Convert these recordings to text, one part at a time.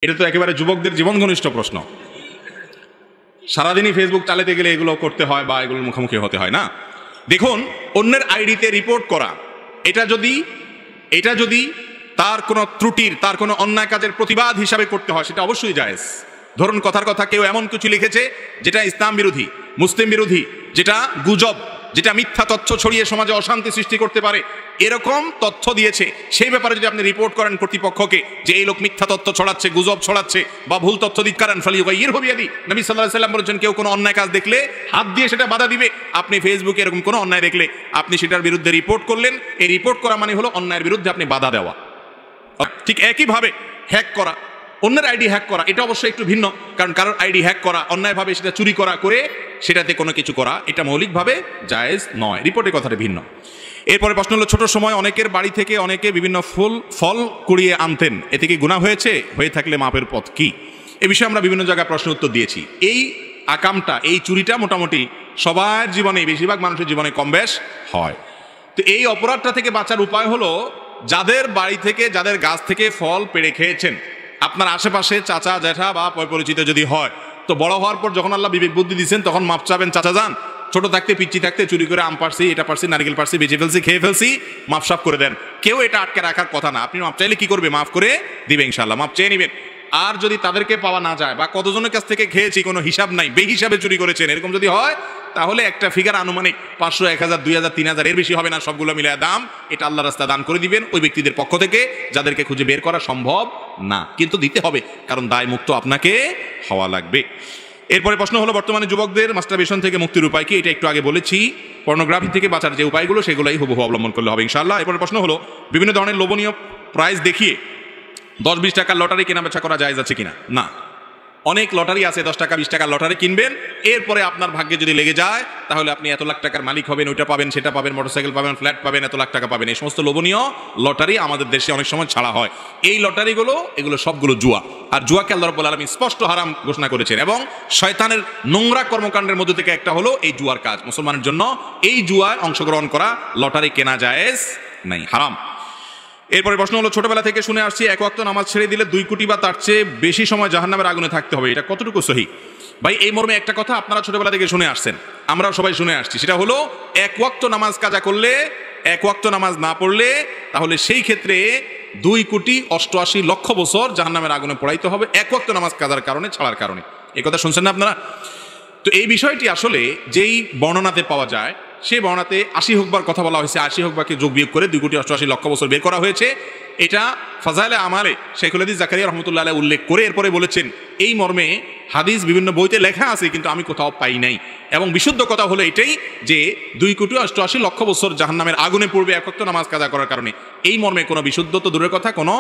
এটা তো একেবারে যুবকদের জীবন ঘনিষ্ঠ প্রশ্ন। সারাদিনই ফেসবুক চালাতে গেলে এগুলো করতে হয় বা এগুলোর মুখোমুখি হতে হয় না। দেখুন, অন্যের আইডিতে রিপোর্ট করা, এটা যদি তার কোনো ত্রুটির, তার কোনো অন্যায় কাজের প্রতিবাদ হিসাবে করতে হয়, সেটা অবশ্যই জায়েজ। ধরুন, কথার কথা কেউ এমন কিছু লিখেছে যেটা ইসলাম বিরোধী, মুসলিম বিরোধী, যেটা গুজব, যেটা মিথ্যা তথ্য ছড়িয়ে সমাজে অশান্তি সৃষ্টি করতে পারে, এরকম তথ্য দিয়েছে, সেই ব্যাপারে যদি আপনি রিপোর্ট করেন কর্তৃপক্ষকে যে এই লোক মিথ্যা তথ্য ছড়াচ্ছে, গুজব ছড়াচ্ছে বা ভুল তথ্য দিতে কারণ ফালিউগাইয়িরহু বিয়াদি, নবী সাল্লাল্লাহু আলাইহি ওয়াসাল্লাম বলেছেন কেউ কোনো অন্যায় কাজ দেখলে হাত দিয়ে সেটা বাধা দিবে। আপনি ফেসবুকে এরকম কোনো অন্যায় দেখলে আপনি সেটার বিরুদ্ধে রিপোর্ট করলেন। এই রিপোর্ট করা মানে হলো অন্যায়ের বিরুদ্ধে আপনি বাধা দেওয়া। ঠিক একইভাবে হ্যাক করা, অন্যের আইডি হ্যাক করা, এটা অবশ্যই একটু ভিন্ন, কারণ কারোর আইডি হ্যাক করা, অন্যায়ভাবে সেটা চুরি করে সেটাতে কোনো কিছু করা, এটা মৌলিকভাবে জায়েজ নয়। রিপোর্টের কথাটা ভিন্ন। এরপরে প্রশ্ন হলো, ছোট সময় অনেকের বাড়ি থেকে অনেকে বিভিন্ন ফল কুড়িয়ে আনতেন, এতে কি গুনাহ হয়েছে? হয়ে থাকলে মাপের পথ কি? এ বিষয়ে আমরা বিভিন্ন জায়গায় প্রশ্ন উত্তর দিয়েছি। এই আকামটা, এই চুরিটা মোটামুটি সবার জীবনে, বেশিরভাগ মানুষের জীবনে কম বেশ হয়। তো এই অপরাধটা থেকে বাঁচার উপায় হলো, যাদের বাড়ি থেকে, যাদের গাছ থেকে ফল পেড়ে খেয়েছেন, আপনার আশেপাশে চাচা জ্যাঠা বা পরিচিত যদি হয়, তো বড় হওয়ার পর যখন আল্লাহ বিবেক বুদ্ধি দিচ্ছেন তখন মাপ চাবেন, চাচা যান, ছোট থাকতে পিচ্ছি থাকতে চুরি করে আম পারছি, এটা পারছি, নারকেল পারছি, বেঁচে ফেলছি, খেয়ে ফেলছি, মাপ সাফ করে দেন। কেউ এটা আটকে রাখার কথা না। আপনি মাপ চাইলে কি করবে? মাফ করে দিবে ইনশাআল্লাহ, মাপ চেয়ে নেবেন। আর যদি তাদেরকে পাওয়া না যায় বা কতজনের কাছ থেকে খেয়েছি কোনো হিসাব নাই, বেহিসাবে চুরি করেছেন, এরকম যদি হয়, তাহলে একটা ফিগার আনুমানিক 500, 1000, 2000, 3000 এর বেশি হবে না, সবগুলো মিলে দাম, এটা আল্লাহর রাস্তায় দান করে দিবেন ওই ব্যক্তিদের পক্ষ থেকে যাদেরকে খুঁজে বের করা সম্ভব না, কিন্তু দিতে হবে, কারণ দায় মুক্ত আপনাকে হওয়া লাগবে। এরপরে প্রশ্ন হলো, বর্তমানে যুবকদের মাস্টারবেশন থেকে মুক্তির উপায় কি? এটা একটু আগে বলেছি। পর্নোগ্রাফি থেকে বাঁচার যে উপায়গুলো, সেগুলোই হুবহু অবলম্বন করলে হবে ইনশাআল্লাহ। এরপরে প্রশ্ন হলো, বিভিন্ন ধরনের লোভনীয় প্রাইজ দেখিয়ে 10-20 টাকার লটারি কেনা বেচা করা জায়েজ আছে কিনা? না। অনেক লটারি আছে, 10 টাকা 20 টাকার লটারি কিনবেন, এরপরে আপনার ভাগ্যে যদি লেগে যায় তাহলে আপনি এত লাখ টাকার মালিক হবেন, ওইটা পাবেন, সেটা পাবেন, মোটরসাইকেল পাবেন, ফ্ল্যাট পাবেন, এত লাখ টাকা পাবেন। এই সমস্ত লোভনীয় লটারি আমাদের দেশে অনেক সময় ছাড়া হয়। এই লটারিগুলো, এগুলো সবগুলো জুয়া, আর জুয়াকে আল্লাহ রাব্বুল আলামিন স্পষ্ট হারাম ঘোষণা করেছেন। এবং শয়তানের নোংরা কর্মকাণ্ডের মধ্যে থেকে একটা হলো এই জুয়ার কাজ। মুসলমানের জন্য এই জুয়ায় অংশগ্রহণ করা, লটারি কেনা জায়েজ নাই, হারাম। এরপরে প্রশ্ন হলো, ছোটবেলা থেকে শুনে আসছি এক ওয়াক্ত নামাজ ছেড়ে দিলে 2 কোটি বা তার চেয়ে বেশি সময় জাহান্নামের আগুনে থাকতে হবে, এটা কতটুকু সহি? ভাই, এই মর্মে একটা কথা আপনারা ছোটবেলা থেকে শুনে আসছেন, আমরাও সবাই শুনে আসছি, সেটা হলো এক ওয়াক্ত নামাজ কাজা করলে, এক ওয়াক্ত নামাজ না পড়লে, তাহলে সেই ক্ষেত্রে 2,88,00,000 বছর জাহান্নামের আগুনে পোড়াইতে হবে, এক ওয়াক্ত নামাজ কাজার কারণে, ছাড়ার কারণে। এই কথা শুনছেন না আপনারা? তো এই বিষয়টি আসলে যেই বর্ণনাতে পাওয়া যায়, সেই বর্ণনাতে 80 হুকবার কথা বলা হয়েছে, 80 হুকবাকে যোগ বিয়োগ করে 2,88,00,000 বছর বের করা হয়েছে। এটা ফাজাইলে আমালে শেখুল হাদিস জাকারিয়া রহমতুল্লাহ আলাইহি উল্লেখ করে এরপরে বলেছেন, এই মর্মে হাদিস বিভিন্ন বইতে লেখা আছে, কিন্তু আমি কোথাও পাই নাই। এবং বিশুদ্ধ কথা হলো এটাই যে 2,88,00,000 বছর জাহান্নামের আগুনে পড়বে এক ওয়াক্ত নামাজ কাজা করার কারণে। এই মর্মে কোনো বিশুদ্ধ তো দূরের কথা, কোনো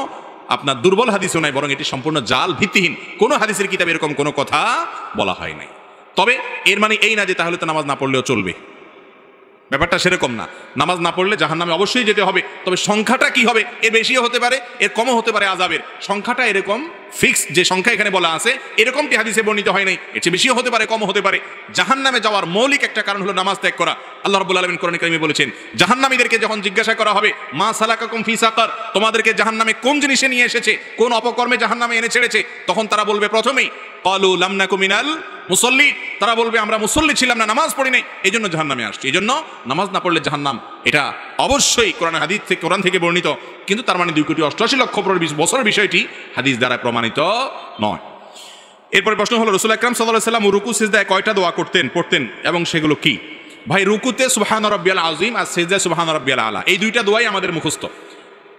আপনার দুর্বল হাদিসও নাই, বরং এটি সম্পূর্ণ জাল, ভিত্তিহীন। কোনো হাদিসের কিতাবে এরকম কোনো কথা বলা হয় নাই। তবে এর মানে এই না যে তাহলে তো নামাজ না পড়লেও চলবে, ব্যাপারটা সেরকম না। নামাজ না পড়লে জাহান্নামে অবশ্যই যেতে হবে, তবে সংখ্যাটা কি হবে, এর বেশিও হতে পারে, এর কমও হতে পারে। আযাবের সংখ্যাটা এরকম ফিক্স, যে সংখ্যা এখানে বলা আছে এরকমটি হাদিসে বর্ণিত হয় নাই, এর চেয়ে বেশিও হতে পারে, কমও হতে পারে। জাহান্নামে যাওয়ার মৌলিক একটা কারণ হলো নামাজ ত্যাগ করা। আল্লাহ রাব্বুল আলামিন কোরআনে কারিমে বলেছেন, জাহান্নামীদেরকে যখন জিজ্ঞাসা করা হবে, মা সালাকাকুম ফি সাকার, তোমাদেরকে জাহান্নামে কোন জিনিসে নিয়ে এসেছে, কোন অপকর্মে জাহান্নামে এনে ছেড়েছে, তখন তারা বলবে প্রথমেই ক্বালু লাম নাকু মিনাল মুসাল্লি, তারা বলবে আমরা মুসল্লি ছিলাম না, নামাজ পড়ি নাই, এই জন্য জাহান্নামে আসছি। এই জন্য নামাজ না পড়লে জাহান্নাম, এটা অবশ্যই কোরআন হাদিস থেকে, কোরআন থেকে বর্ণিত, কিন্তু তার মানে 2,88,00,000 বছরের বিষয়টি হাদিস দ্বারা প্রমাণিত নয়। এরপরে প্রশ্ন হলো, রাসূল আকরাম সাল্লাল্লাহু আলাইহি ওয়াসাল্লাম রুকু সিজদায় কয়টা দোয়া পড়তেন এবং সেগুলো কি? ভাই, রুকুতে সুবহান রাব্বিয়াল আযীম আর সিজদায় সুবহান রাব্বিয়াল আলা, এই দুইটা দোয়াই আমাদের মুখস্থ।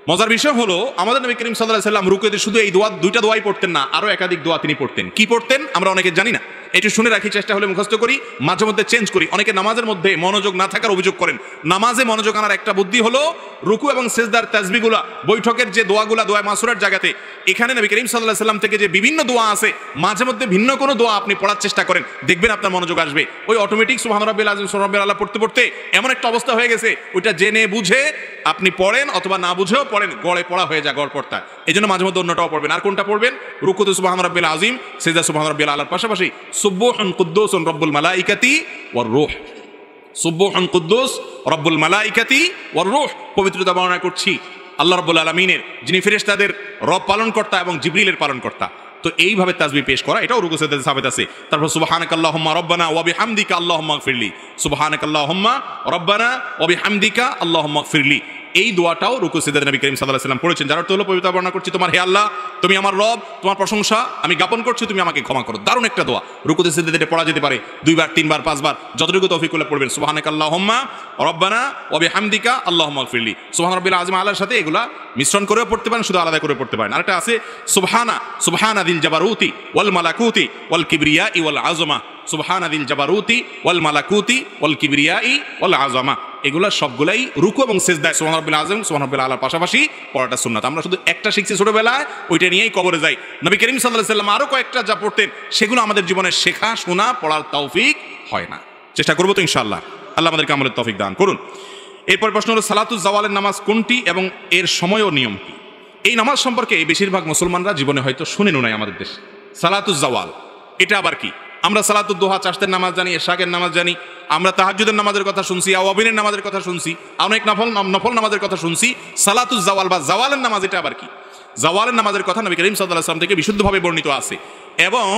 মজার বিষয় হলো, আমাদের নবী করিম সাল্লাল্লাহু আলাইহি ওয়াসাল্লাম রুকুতে শুধু এই দুইটা দোয়াই পড়তেন না, আরো একাধিক দোয়া তিনি পড়তেন। কি পড়তেন আমরা অনেকে জানি না, একটু শুনে রাখি, চেষ্টা হলে মুখস্থ করি, মাঝে মধ্যে চেঞ্জ করি। অনেকে নামাজের মধ্যে মনোযোগ না থাকার অভিযোগ করেন। নামাজে মনোযোগ আনার একটা বুদ্ধি হলো, রুকু এবং সিজদার তাসবিহগুলা, বৈঠকের যে দোয়াগুলা, দোয়া মাসুরার জায়গাতে, এখানে নবী করিম সাল্লাল্লাহু আলাইহি ওয়াসাল্লাম থেকে যে বিভিন্ন দোয়া আছে, মাঝে মধ্যে ভিন্ন কোনো দোয়া আপনি পড়ার চেষ্টা করেন, দেখবেন আপনার মনোযোগ আসবে। ওই অটোমেটিক সুবহান রাব্বিল আযীম সুবহান রাব্বিল আলা পড়তে পড়তে এমন একটা অবস্থা হয়ে গেছে, ওইটা জেনে বুঝে আপনি পড়েন অথবা না বুঝেও পড়েন, গড়ে পড়া হয়ে যায়, গড় পড়তা। এই জন্য মাঝে মধ্যে অন্যটাও পড়বেন। আর কোনটা পড়বেন? রুকুতে সুবহান রাব্বিল আযীম, সিজদা সুবহান রাব্বিল আলার পাশাপাশি সুবহুন কুদ্দুসুন রব্বুল মালাইকাতি ওয়ার রূহ, সুবহুন কুদ্দুস রব্বুল মালাইকাতি ওয়ার রূহ, পবিত্রতা বর্ণনা করছি আল্লাহ রাব্বুল আলামিনের, যিনি ফেরেশতাদের রব পালনকর্তা এবং জিবরিলের পালনকর্তা। তো এইভাবে তাসবিহ পেশ করা এটাও রুকু সিজদাতে সাবিত আছে। তারপর সুবহানাকাল্লাহুম্মা রব্বানা ওয়া বিহামদিকা আল্লাহুম্মা ইগফিরলি, সুবহানাকাল্লাহুম্মা রব্বানা ওয়া বিহামদিকা আল্লাহুম্মা ইগফিরলি, এই দোয়াটাও রুকু সিজদাতে নবী করিম সাল্লাল্লাহু আলাইহি ওয়াসাল্লাম পড়েছেন। যার অর্থ হলো পবিত্র বর্ণনা করছি, তোমার হে আল্লাহ, তুমি আমার রব, তোমার প্রশংসা আমি জ্ঞাপন করছি, তুমি আমাকে ক্ষমা করো। দারুণ একটা দোয়া, রুকুতে সিজদাতে পড়া যেতে পারে 2 বার 3 বার 5 বার, যতটুকু তৌফিক হলে পড়বেন। সুবহানাকাল্লাহুম্মা রব্বানা ওয়া বিহামদিকা আল্লাহুম্মা ইগফিরলি, সুবহান রাব্বিল আযীম আল্লাহর সাথে এগুলা মিশ্রণ করেও পড়তে পারেন, শুধু আলাদা করে পড়তে পারেন। আরেকটা আছে সুবহানা দিল জাবারুতি ওয়াল মালাকুতি ওয়াল কিবরিয়াই ওয়াল আযমা, সুবহানা দিল জাবারুতি ওয়াল মালাকুতি ওয়াল কিবরিয়াই ওয়াল আযমা, এগুলা সবগুলাই রুকু এবং সিজদায় সুবহান রাব্বিল আযম সুবহান রাব্বিল আলার পাশাপাশি পড়াটা সুন্নাত। আমরা শুধু একটা শিখছি ছোটবেলায়, ওইটা নিয়েই কবরে যাই। নবী করিম সাল্লাল্লাহু আলাইহি ওয়াসাল্লাম আরো কয়েকটা যা পড়তেন সেগুলো আমাদের জীবনে শেখা শোনা পড়ার তৌফিক হয় না। চেষ্টা করবো তো ইনশাআল্লাহ, আল্লাহ আমাদেরকে আমলের তৌফিক দান করুন। এরপর প্রশ্ন হলো সালাতুজ জাওয়ালের নামাজ কোনটি এবং এর সময় ও নিয়ম কি? এই নামাজ সম্পর্কে বেশিরভাগ মুসলমানরা জীবনে হয়তো শুনেনও নাই আমাদের দেশে। সালাতুজ জাওয়াল এটা আবার কি? আমরা সালাতুদ দোহা চাষতের নামাজ জানি, এশাকের নামাজ জানি, আমরা তাহাজ্জুদের নামাজের কথা শুনছি, আওয়াবিনের নামাজের কথা শুনছি, অনেক নফল নামাজের কথা শুনছি। সালাতুজ জাওয়াল বা জাওয়ালের নামাজ এটা আবার কি? জাওয়ালের নামাজের কথা নবী করিম সাল্লাল্লাহু আলাইহি ওয়াসাল্লাম থেকে বিশুদ্ধভাবে বর্ণিত আছে। এবং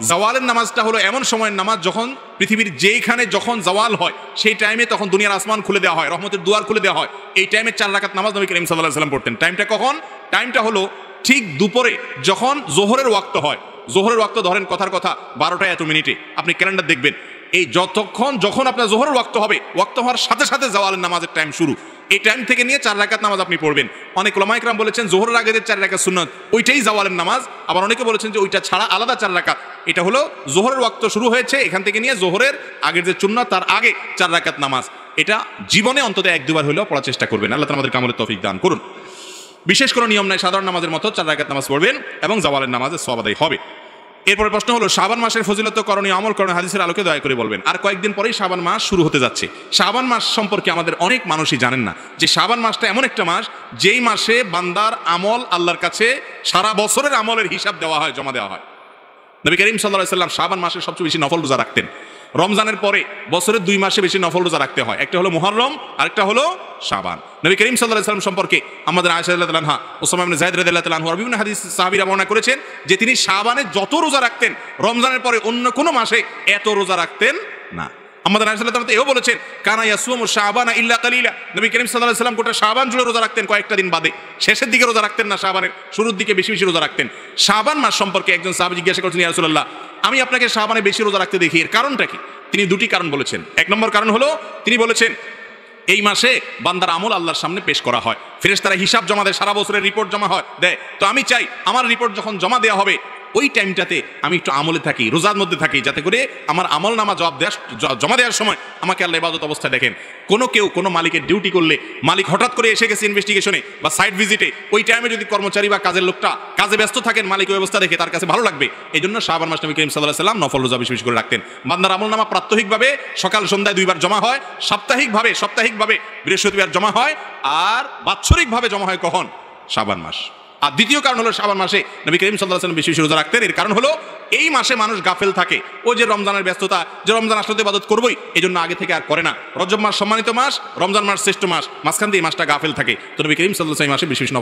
জাওয়ালের নামাজটা হলো এমন সময়ের নামাজ যখন পৃথিবীর যেখানে যখন জাওয়াল হয় সেই টাইমে তখন দুনিয়ার আসমান খুলে দেওয়া হয়, রহমতের দুয়ার খুলে দেওয়া হয়। এই টাইমে 4 রাকাত নামাজ নবী করিম সাল্লাল্লাহু আলাইহি ওয়াসাল্লাম পড়তেন। টাইমটা কখন? টাইমটা হলো ঠিক দুপুরে যখন জোহরের ওয়াক্ত হয়। জোহরের ওয়াক্ত ধরেন কথার কথা 12টা এত মিনিটে, আপনি ক্যালেন্ডার দেখবেন এই যখন আপনার জোহরের ওয়াক্ত হবে, ওয়াক্ত হওয়ার সাথে সাথে জাওয়ালের নামাজের টাইম শুরু। এই টাইম থেকে নিয়ে 4 রাকাত নামাজ আপনি পড়বেন। অনেক উলামায়ে কেরাম বলেছেন জোহরের আগে যে 4 রাকাত সুন্নাত ওইটাই জাওয়ালের নামাজ, আবার অনেকে বলেছেন যে ওইটা ছাড়া আলাদা 4 রাকাত। এটা হলো জোহরের ওয়াক্ত শুরু হয়েছে এখান থেকে নিয়ে জোহরের আগের যে সুন্নাত তার আগে 4 রাকাত নামাজ। এটা জীবনে অন্তত 1-2 বার হলেও পড়ার চেষ্টা করবেন। আল্লাহ তাআলা আমাদেরকে আমলের তৌফিক দান করুন। বিশেষ কোনো নিয়ম নাই, সাধারণ নামাজের মতো 4 রাকাত নামাজ পড়বেন এবং জাওয়ালের নামাজে সওয়াব আদায় হবে। এরপরে প্রশ্ন হলো শাবান মাসের ফজিলত করণীয় আমল করণীয় হাদিসের আলোকে দয়া করে বলবেন। আর কয়েকদিন পরেই শাবান মাস শুরু হতে যাচ্ছে। শাবান মাস সম্পর্কে আমাদের অনেক মানুষই জানেন না যে শাবান মাসটা এমন একটা মাস যেই মাসে বান্দার আমল আল্লাহর কাছে সারা বছরের আমলের হিসাব দেওয়া হয়, জমা দেওয়া হয়। নবী করিম সাল্লাল্লাহু আলাইহি ওয়াসাল্লাম শাবান মাসে সবচেয়ে বেশি নফল রোজা রাখতেন। রমজানের পরে বছরের 2 মাসে বেশি নফল রোজা রাখতে হয়, একটা হলো মুহররম আরেকটা হলো শাবান। নবী করিম সাল্লাল্লাহু আলাইহি ওয়াসাল্লাম সম্পর্কে আমাদের আয়েশা রাদিয়াল্লাহু আনহা, উসামা ইবনে যায়েদ রাদিয়াল্লাহু আনহু আর বিভিন্ন হাদিস সাহাবীরা বর্ণনা করেছেন যে তিনি শাবানে যত রোজা রাখতেন রমজানের পরে অন্য কোনো মাসে এত রোজা রাখতেন না। আমাদের আয়েশা রাদিয়াল্লাহু আনহা এও বলেছেন কানা ইয়াসুমু শাবানা ইল্লা কালিলা, নবী করিম সাল্লাল্লাহু আলাইহি ওয়াসাল্লাম গোটা শাবান জুড়ে রোজা রাখতেন, কয়েকটা দিন বাদে। শেষের দিকে রোজা রাখতেন না, শাবানের শুরুর দিকে বেশি বেশি রোজা রাখতেন। শাবান মাস সম্পর্কে একজন সাহাবী জিজ্ঞাসা করেছেন, ইয়া রাসূলুল্লাহ আমি আপনাকে শাবানে বেশি রোজা রাখতে দেখি, এর কারণটা কি? তিনি 2টি কারণ বলেছেন। 1 নম্বর কারণ হলো তিনি বলেছেন এই মাসে বান্দার আমল আল্লাহর সামনে পেশ করা হয়, ফেরেশতারা হিসাব জমা দেয়, সারা বছরের রিপোর্ট জমা দেয়। তো আমি চাই আমার রিপোর্ট যখন জমা দেওয়া হবে ওই টাইমটাতে আমি একটু আমলে থাকি, রোজার মধ্যে থাকি, যাতে করে আমার আমল নামা জমা দেওয়ার সময় আমাকে আল্লাহ ইবাদত অবস্থা দেখেন। কোনো মালিকের ডিউটি করলে মালিক হঠাৎ করে এসে গেছে ইনভেস্টিগেশনে বা সাইট ভিজিটে, ওই টাইমে যদি কর্মচারী বা কাজের লোকটা কাজে ব্যস্ত থাকেন, মালিক ওই অবস্থা দেখে তার কাছে ভালো লাগবে। এই জন্য শাবান মাস নবী করিম সাল্লাল্লাহু আলাইহি ওয়াসাল্লাম নফল রোজা বেশি বেশি করে রাখতেন। বান্দার আমল নামা প্রাত্যহিকভাবে সকাল সন্ধ্যায় 2 বার জমা হয়, সাপ্তাহিকভাবে বৃহস্পতিবার জমা হয়, আর বাৎসরিকভাবে জমা হয় কখন? শাবান মাস। আর দ্বিতীয় কারণ হলো শাবান মাসে নবী করিম সাল্লাল্লাহু আলাইহি ওয়াসাল্লাম বেশি বেশি রোজা রাখতেন। এর কারণ হলো এই মাসে মানুষ গাফেল থাকে, ও যে রমজানের ব্যস্ততা, যে রমজান আসলে ইবাদত করবই, এই জন্য আগে থেকে আর করে না। রজব মাস সম্মানিত মাস, রমজান মাস শ্রেষ্ঠ মাস, মাঝখান দিয়ে এই মাসটা গাফেল থাকে। তো নবী করিম সাল্লাল্লাহু আলাইহি ওয়াসাল্লাম মাসে বেশি বেশি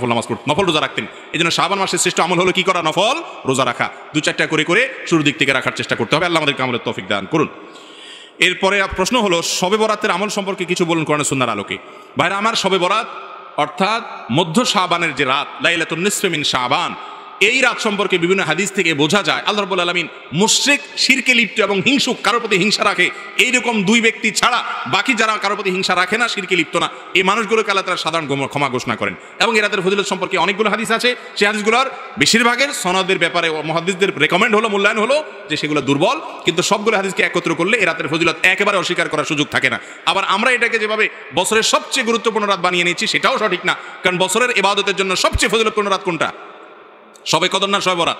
নফল রোজা রাখতেন। এই জন্য শাবান মাসের শ্রেষ্ঠ আমল হলো কি করা? নফল রোজা রাখা। 2-4টা করে শুরুর দিক থেকে রাখার চেষ্টা করতে হবে। আল্লাহ আমাদেরকে আমলের তৌফিক দান করুন। এরপরে প্রশ্ন হলো শবে বরাতের আমল সম্পর্কে কিছু বলুন কোরআনের সুন্নাহর আলোকে। ভাইরা আমার, শবে বরাত অর্থাৎ মধ্য শাবানের যে রাত, লাইলাতুন নিসফি মিন শাবান, এই রাত সম্পর্কে বিভিন্ন হাদিস থেকে বোঝা যায় আল্লাহ রাব্বুল আলামিন মুশরিক, শিরকে লিপ্ত এবং হিংসুক, কারোর প্রতি হিংসা রাখে এইরকম 2 ব্যক্তি ছাড়া বাকি যারা কারোর প্রতি হিংসা রাখে না, শিরকে লিপ্ত না, এই মানুষগুলোকে আল্লাহ তাআলা সাধারণ ক্ষমা ঘোষণা করেন। এবং এই রাতের ফজিলত সম্পর্কে অনেকগুলো হাদিস আছে। সেই হাদিসগুলোর বেশিরভাগের সনদের ব্যাপারে মুহাদ্দিসদের রেকমেন্ড হলো, মূল্যায়ন হলো যে সেগুলো দুর্বল, কিন্তু সবগুলো হাদিসকে একত্র করলে এই রাতের ফজিলত একেবারে অস্বীকার করার সুযোগ থাকে না। আবার আমরা এটাকে যেভাবে বছরের সবচেয়ে গুরুত্বপূর্ণ রাত বানিয়ে নিয়েছি সেটাও সঠিক না, কারণ বছরের ইবাদতের জন্য সবচেয়ে ফজিলতপূর্ণ রাত কোনটা? শবে কদর না শবে বরাত?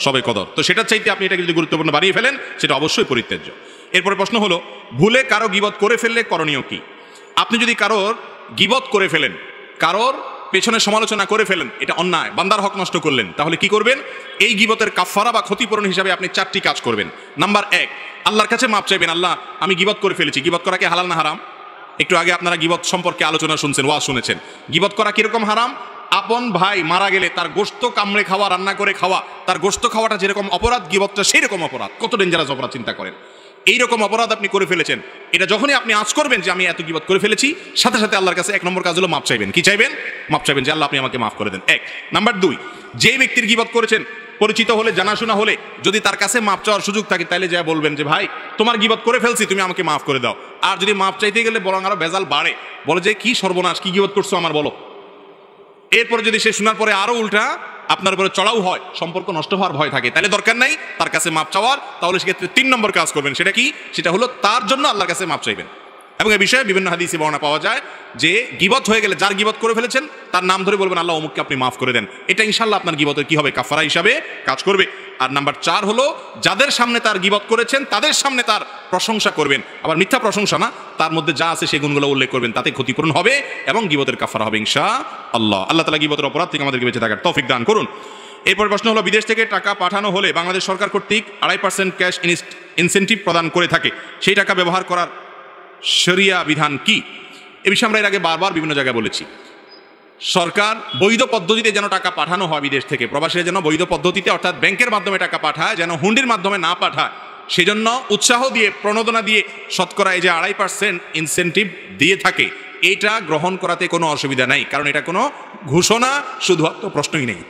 শবে কদর। তো সেটার চাইতে আপনি এটাকে যদি গুরুত্বপূর্ণ বানিয়ে ফেলেন সেটা অবশ্যই পরিত্যাজ্য। এরপরে প্রশ্ন হলো ভুলে কারো গীবত করে ফেললে করণীয় কি? আপনি যদি কারোর গীবত করে ফেলেন, কারোর পেছনে সমালোচনা করে ফেলেন, এটা অন্যায়, বান্দার হক নষ্ট করলেন, তাহলে কি করবেন? এই গীবতের কাফফারা বা ক্ষতিপূরণ হিসাবে আপনি 4টি কাজ করবেন। নাম্বার 1, আল্লাহর কাছে মাপ চাইবেন। আল্লাহ, আমি গীবত করে ফেলেছি। গীবত করা কি হালাল না হারাম? একটু আগে আপনারা গীবত সম্পর্কে আলোচনা শুনছেন, ওয়াজ শুনেছেন। গীবত করা কিরকম হারাম? আপন ভাই মারা গেলে তার গোশত কামড়ে খাওয়া, রান্না করে খাওয়া, তার গোশত খাওয়াটা যেরকম অপরাধ, গীবতটা সেই রকম অপরাধ। কত ডেঞ্জারাস অপরাধ চিন্তা করেন। এইরকম অপরাধ আপনি করে ফেলেছেন, এটা যখনই আপনি আঁচ করবেন যে আমি এত গীবত করে ফেলেছি, সাথে সাথে আল্লাহর কাছে 1 নম্বর কাজ হলো মাপ চাইবেন। কি চাইবেন? মাপ চাইবেন যে আল্লাহ আপনি আমাকে মাফ করে দেন। 1 নাম্বার 2, যে ব্যক্তির গীবত করেছেন পরিচিত হলে, জানাশোনা হলে, যদি তার কাছে মাপ চাওয়ার সুযোগ থাকে তাহলে যা বলবেন যে ভাই তোমার গীবত করে ফেলছি, তুমি আমাকে মাফ করে দাও। আর যদি মাপ চাইতে গেলে বরং আরো বেজাল বাড়ে, বলে যে কি সর্বনাশ, কি গীবত করছো আমার বলো। এরপর যদি সে শোনার পরে আরো উল্টা আপনার উপরে চড়াও হয়, সম্পর্ক নষ্ট হওয়ার ভয় থাকে, তাহলে দরকার নাই তার কাছে মাপ চাওয়ার। তাহলে সেক্ষেত্রে 3 নম্বর কাজ করবেন। সেটা কি? সেটা হলো তার জন্য আল্লাহর কাছে মাপ চাইবেন। এবং এই বিষয়ে বিভিন্ন হাদিসে বর্ণনা পাওয়া যায় যে গীবত হয়ে গেলে, যার গীবত করে ফেলেছেন তার নাম ধরে বলবেন আল্লাহ অমুককে আপনি মাফ করে দেন। এটা ইনশাআল্লাহ আপনার গীবতের কি হবে? কাফারা হিসাবে কাজ করবে। আর নাম্বার 4 হলো যাদের সামনে তার গীবত করেছেন তাদের সামনে তার প্রশংসা করবেন। আবার মিথ্যা প্রশংসা না, তার মধ্যে যা আছে সেই গুণগুলো উল্লেখ করবেন, তাতে ক্ষতিপূরণ হবে এবং গীবতের কাফারা হবে ইনশাআল্লাহ। আল্লাহ তাআলা গীবতের অপরাধ থেকে আমাদেরকে বেঁচে থাকার তৌফিক দান করুন। এরপর প্রশ্ন হলো, বিদেশ থেকে টাকা পাঠানো হলে বাংলাদেশ সরকার কর্তৃক 2.5% ক্যাশ ইনসেন্টিভ প্রদান করে থাকে, সেই টাকা ব্যবহার করার শরিয়া বিধান কি? এ বিষয়ে আমরা এর আগে বারবার বিভিন্ন জায়গায় বলেছি। সরকার বৈধ পদ্ধতিতে যেন টাকা পাঠানো হয় বিদেশ থেকে, প্রবাসীরা যেন বৈধ পদ্ধতিতে অর্থাৎ ব্যাংকের মাধ্যমে টাকা পাঠায়, যেন হুন্ডির মাধ্যমে না পাঠায়, সেজন্য উৎসাহ দিয়ে, প্রণোদনা দিয়ে শতকরা এই যে 2.5% ইনসেন্টিভ দিয়ে থাকে, এটা গ্রহণ করাতে কোনো অসুবিধা নাই। কারণ এটা কোনো ঘোষণা, শুধুমাত্র প্রশ্নই নেই,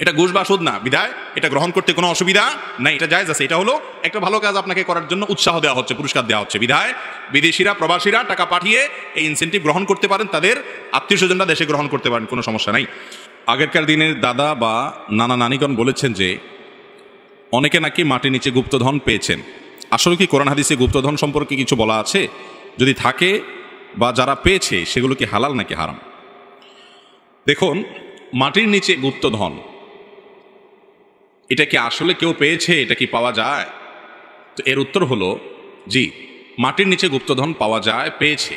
এটা ঘুষ বা সুদ না, বিধায় এটা গ্রহণ করতে কোনো অসুবিধা নাই, এটা জায়েজ আছে। এটা হলো একটা ভালো কাজ আপনাকে করার জন্য উৎসাহ দেওয়া হচ্ছে, পুরস্কার দেওয়া হচ্ছে, বিধায় বিদেশিরা, প্রবাসীরা টাকা পাঠিয়ে এই ইনসেন্টিভ গ্রহণ করতে পারেন, তাদের আত্মীয় স্বজনরা দেশে গ্রহণ করতে পারেন, কোনো সমস্যা নাই। আগেরকার দিনের দাদা বা নানা নানিগণ বলেছেন যে অনেকে নাকি মাটির নিচে গুপ্তধন পেয়েছেন। আসলে কি কোরআন হাদিসে গুপ্তধন সম্পর্কে কিছু বলা আছে? যদি থাকে বা যারা পেয়েছে সেগুলো কি হালাল নাকি হারাম? দেখুন, মাটির নিচে গুপ্তধন, এটা কি আসলে কেউ পেয়েছে? এটা কি পাওয়া যায়? তো এর উত্তর হলো জি, মাটির নিচে গুপ্তধন পাওয়া যায়, পেয়েছে।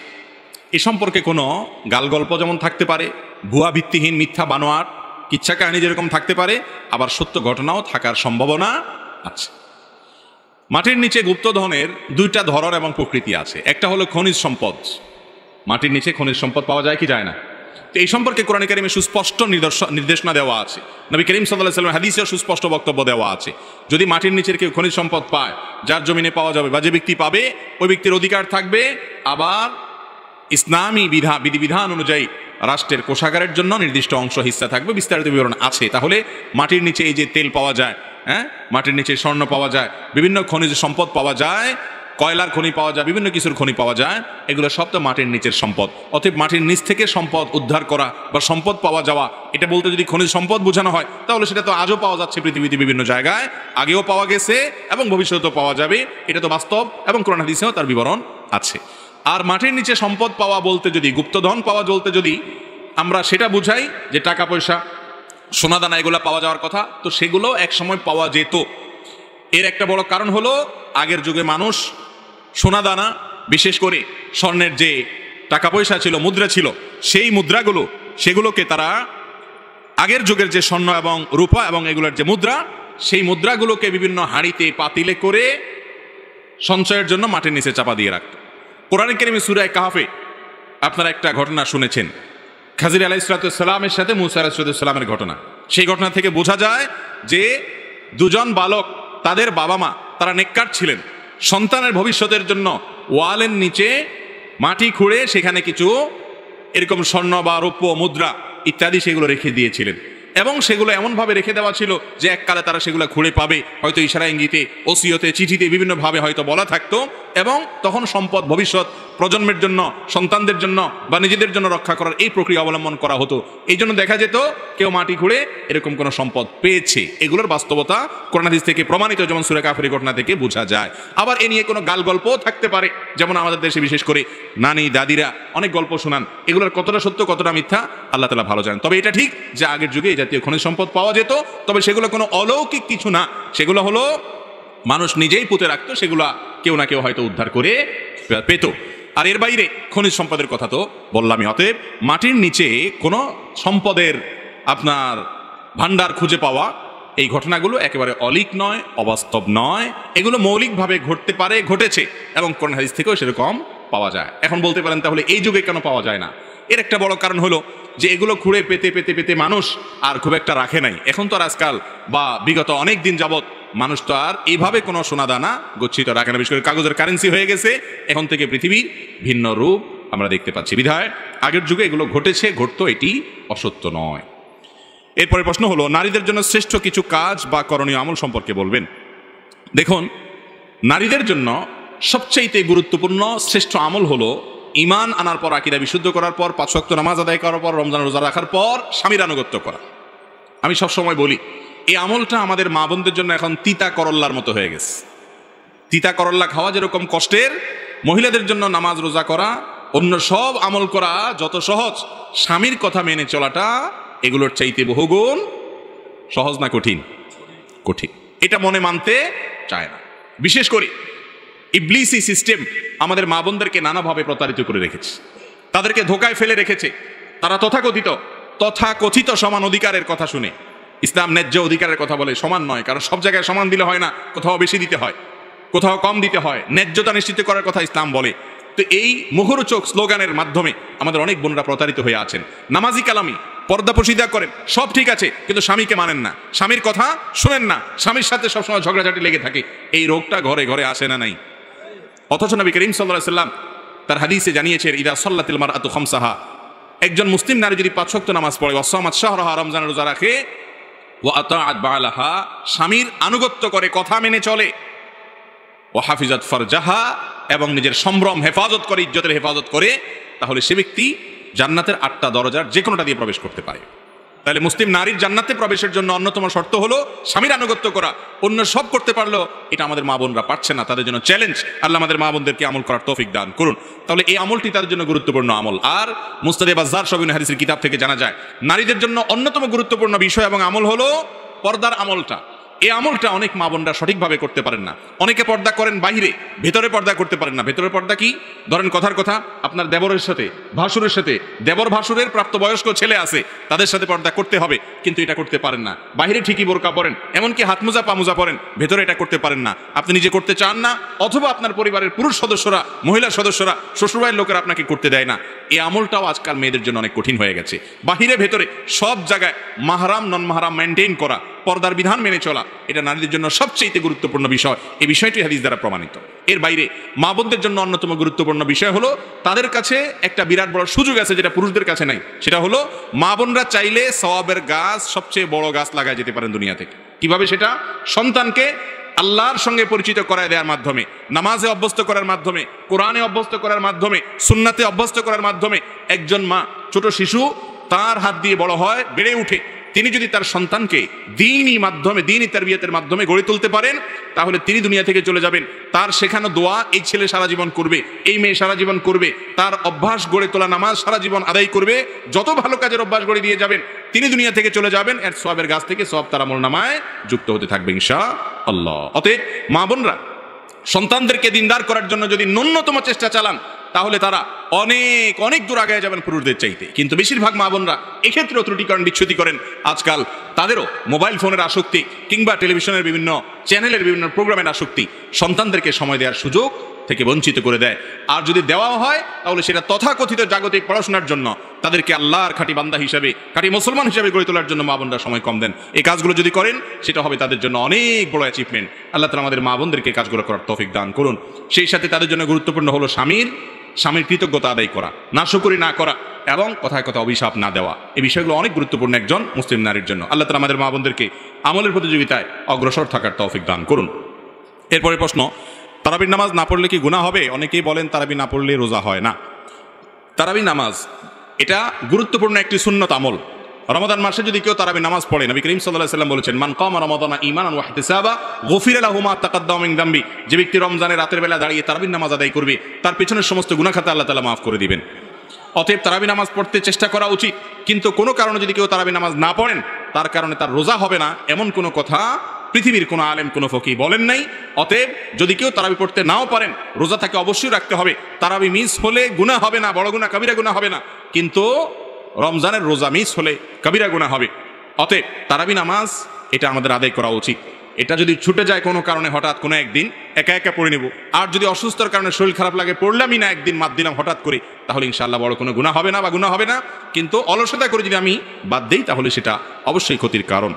এ সম্পর্কে কোনো গালগল্প যেমন থাকতে পারে, ভুয়া ভিত্তিহীন মিথ্যা বানোয়াট কিচ্ছা কাহিনী যেরকম থাকতে পারে, আবার সত্য ঘটনাও থাকার সম্ভাবনা আছে। মাটির নিচে গুপ্তধনের 2টা ধরন এবং প্রকৃতি আছে। একটা হলো খনিজ সম্পদ। মাটির নিচে খনিজ সম্পদ পাওয়া যায় কি যায় না? তো এই সম্পর্কে কোরআনে কারিমে সুস্পষ্ট নির্দেশনা দেওয়া আছে, নবী করিম সাল্লাল্লাহু আলাইহি ওয়াসাল্লাম হাদিসেও সুস্পষ্ট বক্তব্য দেওয়া আছে। যদি মাটির নিচের কেউ খনিজ সম্পদ পায়, যার জমিনে পাওয়া যাবে বা যে ব্যক্তি পাবে, ওই ব্যক্তির অধিকার থাকবে। আবার ইসলামী বিধিবিধান অনুযায়ী রাষ্ট্রের কোষাগারের জন্য নির্দিষ্ট অংশ হিস্সা থাকবে, বিস্তারিত বিবরণ আছে। তাহলে মাটির নিচে এই যে তেল পাওয়া যায়, মাটির নিচে স্বর্ণ পাওয়া যায়, বিভিন্ন খনিজ সম্পদ পাওয়া যায়, কয়লার খনি পাওয়া যায়, বিভিন্ন কিছুর খনি পাওয়া যায়, এগুলো সব তো মাটির নিচের সম্পদ। অতএব মাটির নিচ থেকে সম্পদ উদ্ধার করা বা সম্পদ পাওয়া যাওয়া, এটা বলতে যদি খনিজ সম্পদ বোঝানো হয়, তাহলে সেটা তো আজও পাওয়া যাচ্ছে পৃথিবীতে বিভিন্ন জায়গায়, আগেও পাওয়া গেছে এবং ভবিষ্যতেও পাওয়া যাবে। এটা তো বাস্তব এবং কোরআন হাদিসেও তার বিবরণ আছে। আর মাটির নিচে সম্পদ পাওয়া বলতে যদি, গুপ্তধন পাওয়া বলতে যদি আমরা সেটা বুঝাই যে টাকা পয়সা, সোনাদানা এগুলো পাওয়া যাওয়ার কথা, তো সেগুলো এক সময় পাওয়া যেত। এর একটা বড় কারণ হলো আগের যুগে মানুষ সোনাদানা, বিশেষ করে স্বর্ণের যে টাকা পয়সা ছিল, মুদ্রা ছিল, সেই মুদ্রাগুলো, সেগুলোকে তারা আগের যুগের যে স্বর্ণ এবং রূপা এবং এগুলোর যে মুদ্রা, সেই মুদ্রাগুলোকে বিভিন্ন হাঁড়িতে পাতিলে করে সঞ্চয়ের জন্য মাটির নিচে চাপা দিয়ে রাখত। কোরআন কারীমে সূরা কাহফে আপনারা একটা ঘটনা শুনেছেন, খাজির আলাইহিস সালামের সাথে মুসা আলাইহিস সালামের ঘটনা। সেই ঘটনা থেকে বোঝা যায় যে 2জন বালক, তাদের বাবা মা, তারা নেককার ছিলেন। সন্তানের ভবিষ্যতের জন্য ওয়ালের নিচে মাটি খুঁড়ে সেখানে কিছু এরকম স্বর্ণ বা রৌপ্য মুদ্রা ইত্যাদি সেগুলো রেখে দিয়েছিলেন। এবং সেগুলো এমনভাবে রেখে দেওয়া ছিল যে এককালে তারা সেগুলো খুঁড়ে পাবে, হয়তো ইশারা ইঙ্গিতে, ওসিয়তে, চিঠিতে বিভিন্নভাবে হয়তো বলা থাকতো। এবং তখন সম্পদ ভবিষ্যৎ প্রজন্মের জন্য, সন্তানদের জন্য বা নিজেদের জন্য রক্ষা করার এই প্রক্রিয়া অবলম্বন করা হতো। এই জন্য দেখা যেত কেউ মাটি খুঁড়ে এরকম কোনো সম্পদ পেয়েছে। এগুলোর বাস্তবতা কোরআন হাদিস থেকে প্রমাণিত, যেমন সূরা কাহফের ঘটনা থেকে বোঝা যায়। আবার এ নিয়ে কোনো গাল গল্পও থাকতে পারে, যেমন আমাদের দেশে বিশেষ করে নানি দাদিরা অনেক গল্প শোনান। এগুলোর কতটা সত্য কতটা মিথ্যা আল্লাহ তাআলা ভালো জানেন। তবে এটা ঠিক যে আগের যুগে এই জাতীয় খনিজ সম্পদ পাওয়া যেত, তবে সেগুলো কোনো অলৌকিক কিছু না, সেগুলো হলো মানুষ নিজেই পুঁতে রাখতো, সেগুলা কেউ না কেউ হয়তো উদ্ধার করে পেত। আর এর বাইরে খনিজ সম্পদের কথা তো বললামই। অতএব মাটির নিচে কোনো সম্পদের আপনার ভান্ডার খুঁজে পাওয়া, এই ঘটনাগুলো একেবারে অলিক নয়, অবাস্তব নয়, এগুলো মৌলিকভাবে ঘটতে পারে, ঘটেছে এবং কোরআন হাদিস থেকেও সেরকম পাওয়া যায়। এখন বলতে পারেন তাহলে এই যুগে কেন পাওয়া যায় না? এর একটা বড় কারণ হলো যে এগুলো খুঁড়ে পেতে পেতে পেতে মানুষ আর খুব একটা রাখে নাই। এখন তো আর আজকাল বা বিগত অনেক দিন যাবৎ মানুষ তো আর এইভাবে কোনো সোনাদানা গচ্ছিত রাখে না, বিশেষ করে কাগজের কারেন্সি হয়ে গেছে। এখন থেকে পৃথিবীর ভিন্ন রূপ আমরা দেখতে পাচ্ছি। বিধায় আগের যুগে এগুলো ঘটেছে, ঘটতো, এটি অসত্য নয়। এরপরে প্রশ্ন হলো, নারীদের জন্য শ্রেষ্ঠ কিছু কাজ বা করণীয় আমল সম্পর্কে বলবেন। দেখুন, নারীদের জন্য সবচাইতে গুরুত্বপূর্ণ শ্রেষ্ঠ আমল হলো ঈমান আনার পর, আকীদা বিশুদ্ধ করার পর, 5 ওয়াক্ত নামাজ আদায় করার পর, রমজান রোজা রাখার পর স্বামীর আনুগত্য করা। আমি সবসময় বলি, এই আমলটা আমাদের মা বোনদের জন্য এখন তিতা করল্লার মতো হয়ে গেছে। তিতা করল্লা খাওয়া যেরকম কষ্টের, মহিলাদের জন্য নামাজ রোজা করা, অন্য সব আমল করা যত সহজ, স্বামীর কথা মেনে চলাটা এগুলোর চাইতে বহুগুণ সহজ। না কঠিন? কঠিন। এটা মনে মানতে চায় না। বিশেষ করে ইবলিসি সিস্টেম আমাদের মা বোনদেরকে নানাভাবে প্রতারিত করে রেখেছে, তাদেরকে ধোকায় ফেলে রেখেছে। তারা তথাকথিত সমান অধিকারের কথা শুনে, ইসলাম ন্যায্য অধিকারের কথা বলে। সমান নয়, কারণ সব জায়গায় সমান দিলে হয় না, কোথাও বেশি দিতে হয়, কোথাও কম দিতে হয়। ন্যায্যতা নিশ্চিত করার কথা ইসলাম বলে। তো এই মুখরোচক স্লোগানের মাধ্যমে আমাদের অনেক বোনরা প্রতারিত হয়ে আছেন। নামাজি কালামি, পর্দা পশিদা করেন, সব ঠিক আছে, কিন্তু স্বামীকে মানেন না, স্বামীর কথা শুনেন না, স্বামীর সাথে সবসময় ঝগড়াঝাটি লেগে থাকে। এই রোগটা ঘরে ঘরে আসে না নাই? অথচ নবী করিম সাল্লাল্লাহু আলাইহি ওয়াসাল্লাম তার হাদিসে জানিয়েছেন, ইদা সাল্লাতিল মারআতু খামসাহা, একজন মুসলিম নারী যদি 5 ওয়াক্ত নামাজ পড়ে, ওয়াসামাত শাহরাহা, রমজানের রোজা রাখে, ওয়া আতাআত বালাহা, স্বামীর আনুগত্য করে, কথা মেনে চলে, ওয়া হাফিজাত ফারজাহা, এবং নিজের সম্ভ্রম হেফাজত করে, ইজ্জতের হেফাজত করে, তাহলে সে ব্যক্তি জান্নাতের 8টা দরজার যে কোনোটা দিয়ে প্রবেশ করতে পারে। তাহলে মুসলিম নারীর জান্নাতে প্রবেশের জন্য অন্যতম শর্ত হলো স্বামীর আনুগত্য করা। অন্য সব করতে পারলো, এটা আমাদের মা বোনরা পারছে না, তাদের জন্য চ্যালেঞ্জ। আল্লাহ আমাদের মা বোনদেরকে আমল করার তৌফিক দান করুন। তাহলে এই আমলটি তাদের জন্য গুরুত্বপূর্ণ আমল। আর মুস্তাদে বাজ্জার সবিন হাদিসের কিতাব থেকে জানা যায়, নারীদের জন্য অন্যতম গুরুত্বপূর্ণ বিষয় এবং আমল হলো পর্দার আমলটা। এই আমলটা অনেক মা বোনরা সঠিকভাবে করতে পারেন না। অনেকে পর্দা করেন বাইরে, ভেতরে পর্দা করতে পারেন না। ভেতরে পর্দা কি? ধরেন কথার কথা, আপনার দেবরের সাথে, ভাসুরের সাথে, দেবর ভাসুরের প্রাপ্তবয়স্ক ছেলে আছে, তাদের সাথে পর্দা করতে হবে, কিন্তু এটা করতে পারেন না। বাইরে ঠিকই বোরকা পরেন, এমনকি হাত মোজা পা মোজা পরেন, ভেতরে এটা করতে পারেন না। আপনি নিজে করতে চান না, অথবা আপনার পরিবারের পুরুষ সদস্যরা, মহিলা সদস্যরা, শ্বশুরবাড়ির লোকেরা আপনাকে করতে দেয় না। এই আমলটাও আজকাল মেয়েদের জন্য অনেক কঠিন হয়ে গেছে। বাহিরে ভেতরে সব জায়গায় মাহরাম নন মাহরাম মেনটেন করা, পর্দার বিধান মেনে চলা, এটা নারীদের জন্য সবচেয়ে গুরুত্বপূর্ণ বিষয়। এই বিষয়টি হাদিস দ্বারা প্রমাণিত। এর বাইরে মা বোনদের জন্য অন্যতম গুরুত্বপূর্ণ বিষয় হলো, তাদের কাছে একটা বিরাট বড় সুযোগ আছে যেটা পুরুষদের কাছে নাই। সেটা হলো, মা বোনরা চাইলে সওয়াবের গাছ, সবচেয়ে বড় গাছ লাগায় যেতে পারেন দুনিয়া থেকে। কিভাবে সেটা? সন্তানকে আল্লাহর সঙ্গে পরিচিত করায় দেওয়ার মাধ্যমে, নামাজে অভ্যস্ত করার মাধ্যমে, কোরআনে অভ্যস্ত করার মাধ্যমে, সুন্নাতে অভ্যস্ত করার মাধ্যমে। একজন মা, ছোট শিশু তার হাত দিয়ে বড় হয়, বেড়ে উঠে, তিনি যদি তার সন্তানকে দ্বীনি মাধ্যমে, দ্বীনি তারবিয়াতের মাধ্যমে গড়ে তুলতে পারেন, তাহলে তিনি দুনিয়া থেকে চলে যাবেন। তার শেখানো দোয়া এই ছেলে সারা জীবন করবে, এই মেয়ে সারা জীবন করবে। তার অভ্যাস গড়ে তোলা নামাজ সারা জীবন আদায় করবে। যত ভালো কাজের অভ্যাস গড়ে দিয়ে যাবেন, তিনি দুনিয়া থেকে চলে যাবেন, এর সওয়াবের গাছ থেকে সওয়াব তার আমলনামায় যুক্ত হতে থাকবে ইনশাআল্লাহ। অতএব মা বোনরা সন্তানদেরকে দিনদার করার জন্য যদি ন্যূনতম চেষ্টা চালান, তাহলে তারা অনেক অনেক দূর আগে যাবেন পুরুষদের চাইতে। কিন্তু বেশিরভাগ মা বোনরা এক্ষেত্রেও ত্রুটি করেন, বিচ্যুতি করেন। আজকাল তাদেরও মোবাইল ফোনের আসক্তি কিংবা টেলিভিশনের বিভিন্ন চ্যানেলের বিভিন্ন প্রোগ্রামের আসক্তি সন্তানদেরকে সময় দেওয়ার সুযোগ থেকে বঞ্চিত করে দেয়। আর যদি দেওয়া হয়, তাহলে সেটা তথাকথিত জাগতিক পড়াশোনার জন্য, তাদেরকে আল্লাহর খাঁটি বান্দা হিসাবে, খাঁটি মুসলমান হিসাবে গড়ে তোলার জন্য মা বোনরা সময় কম দেন। এই কাজগুলো যদি করেন, সেটা হবে তাদের জন্য অনেক বড় অ্যাচিভমেন্ট। আল্লাহ তাআলা আমাদের মা বোনদেরকে কাজগুলো করার তৌফিক দান করুন। সেই সাথে তাদের জন্য গুরুত্বপূর্ণ হলো স্বামীর কৃতজ্ঞতা আদায় করা, নাশকরি না করা, এবং কথায় কথা অভিশাপ না দেওয়া। এই বিষয়গুলো অনেক গুরুত্বপূর্ণ একজন মুসলিম নারীর জন্য। আল্লাহ তাআলা আমাদের মা বোনদেরকে আমলের প্রতিযোগিতায় অগ্রসর থাকার তৌফিক দান করুন। এরপরে প্রশ্ন, তারাবির নামাজ না পড়লে কি গুনাহ হবে? অনেকেই বলেন তারাবি না পড়লে রোজা হয় না। তারাবি নামাজ এটা গুরুত্বপূর্ণ একটি সুন্নত আমল। রমাদান মাসে যদি কেউ তারাবি নামাজ পড়ে, নবী করিম সাল্লাল্লাহু আলাইহি ওয়াসাল্লাম বলেছেন, মান কামা রমাদানা ঈমানান ওয়া ইহতিসাবা গুফিরা লাহু মা তাকাদ্দামা মিন যামবি। যে ব্যক্তি রমজানের রাতের বেলা দাঁড়িয়ে তারাবির নামাজ আদায় করবে, তার পেছনের সমস্ত গুনাহ খাতা আল্লাহ তাআলা মাফ করে দিবেন। অতএব তারাবি নামাজ পড়তে চেষ্টা করা উচিত। কিন্তু কোনো কারণে যদি কেউ তারাবি নামাজ না পড়েন, তার কারণে তার রোজা হবে না, এমন কোনো কথা পৃথিবীর কোনো আলেম, কোনো ফকি বলেন নাই। অতএব যদি কেউ তারাবি পড়তে নাও পারেন, রোজা তাকে অবশ্যই রাখতে হবে। তারাবি মিস হলে গুনাহ হবে না, বড় গুনাহ, কবিরা গুনাহ হবে না। কিন্তু রমজানের রোজা মিস হলে কবিরা গুনাহ হবে। অতএব তারাবি নামাজ এটা আমাদের আদায় করা উচিত। এটা যদি ছুটে যায় কোনো কারণে হঠাৎ কোনো একদিন একা একা পড়ে নেব, আর যদি অসুস্থতার কারণে শরীর খারাপ লাগে পড়লামই না, একদিন বাদ দিলাম হঠাৎ করে, তাহলে ইনশাআল্লাহ বড় কোনো গুনাহ হবে না বা গুনাহ হবে না। কিন্তু অলসতা করে যদি আমি বাদ দিই তাহলে সেটা অবশ্যই ক্ষতির কারণ।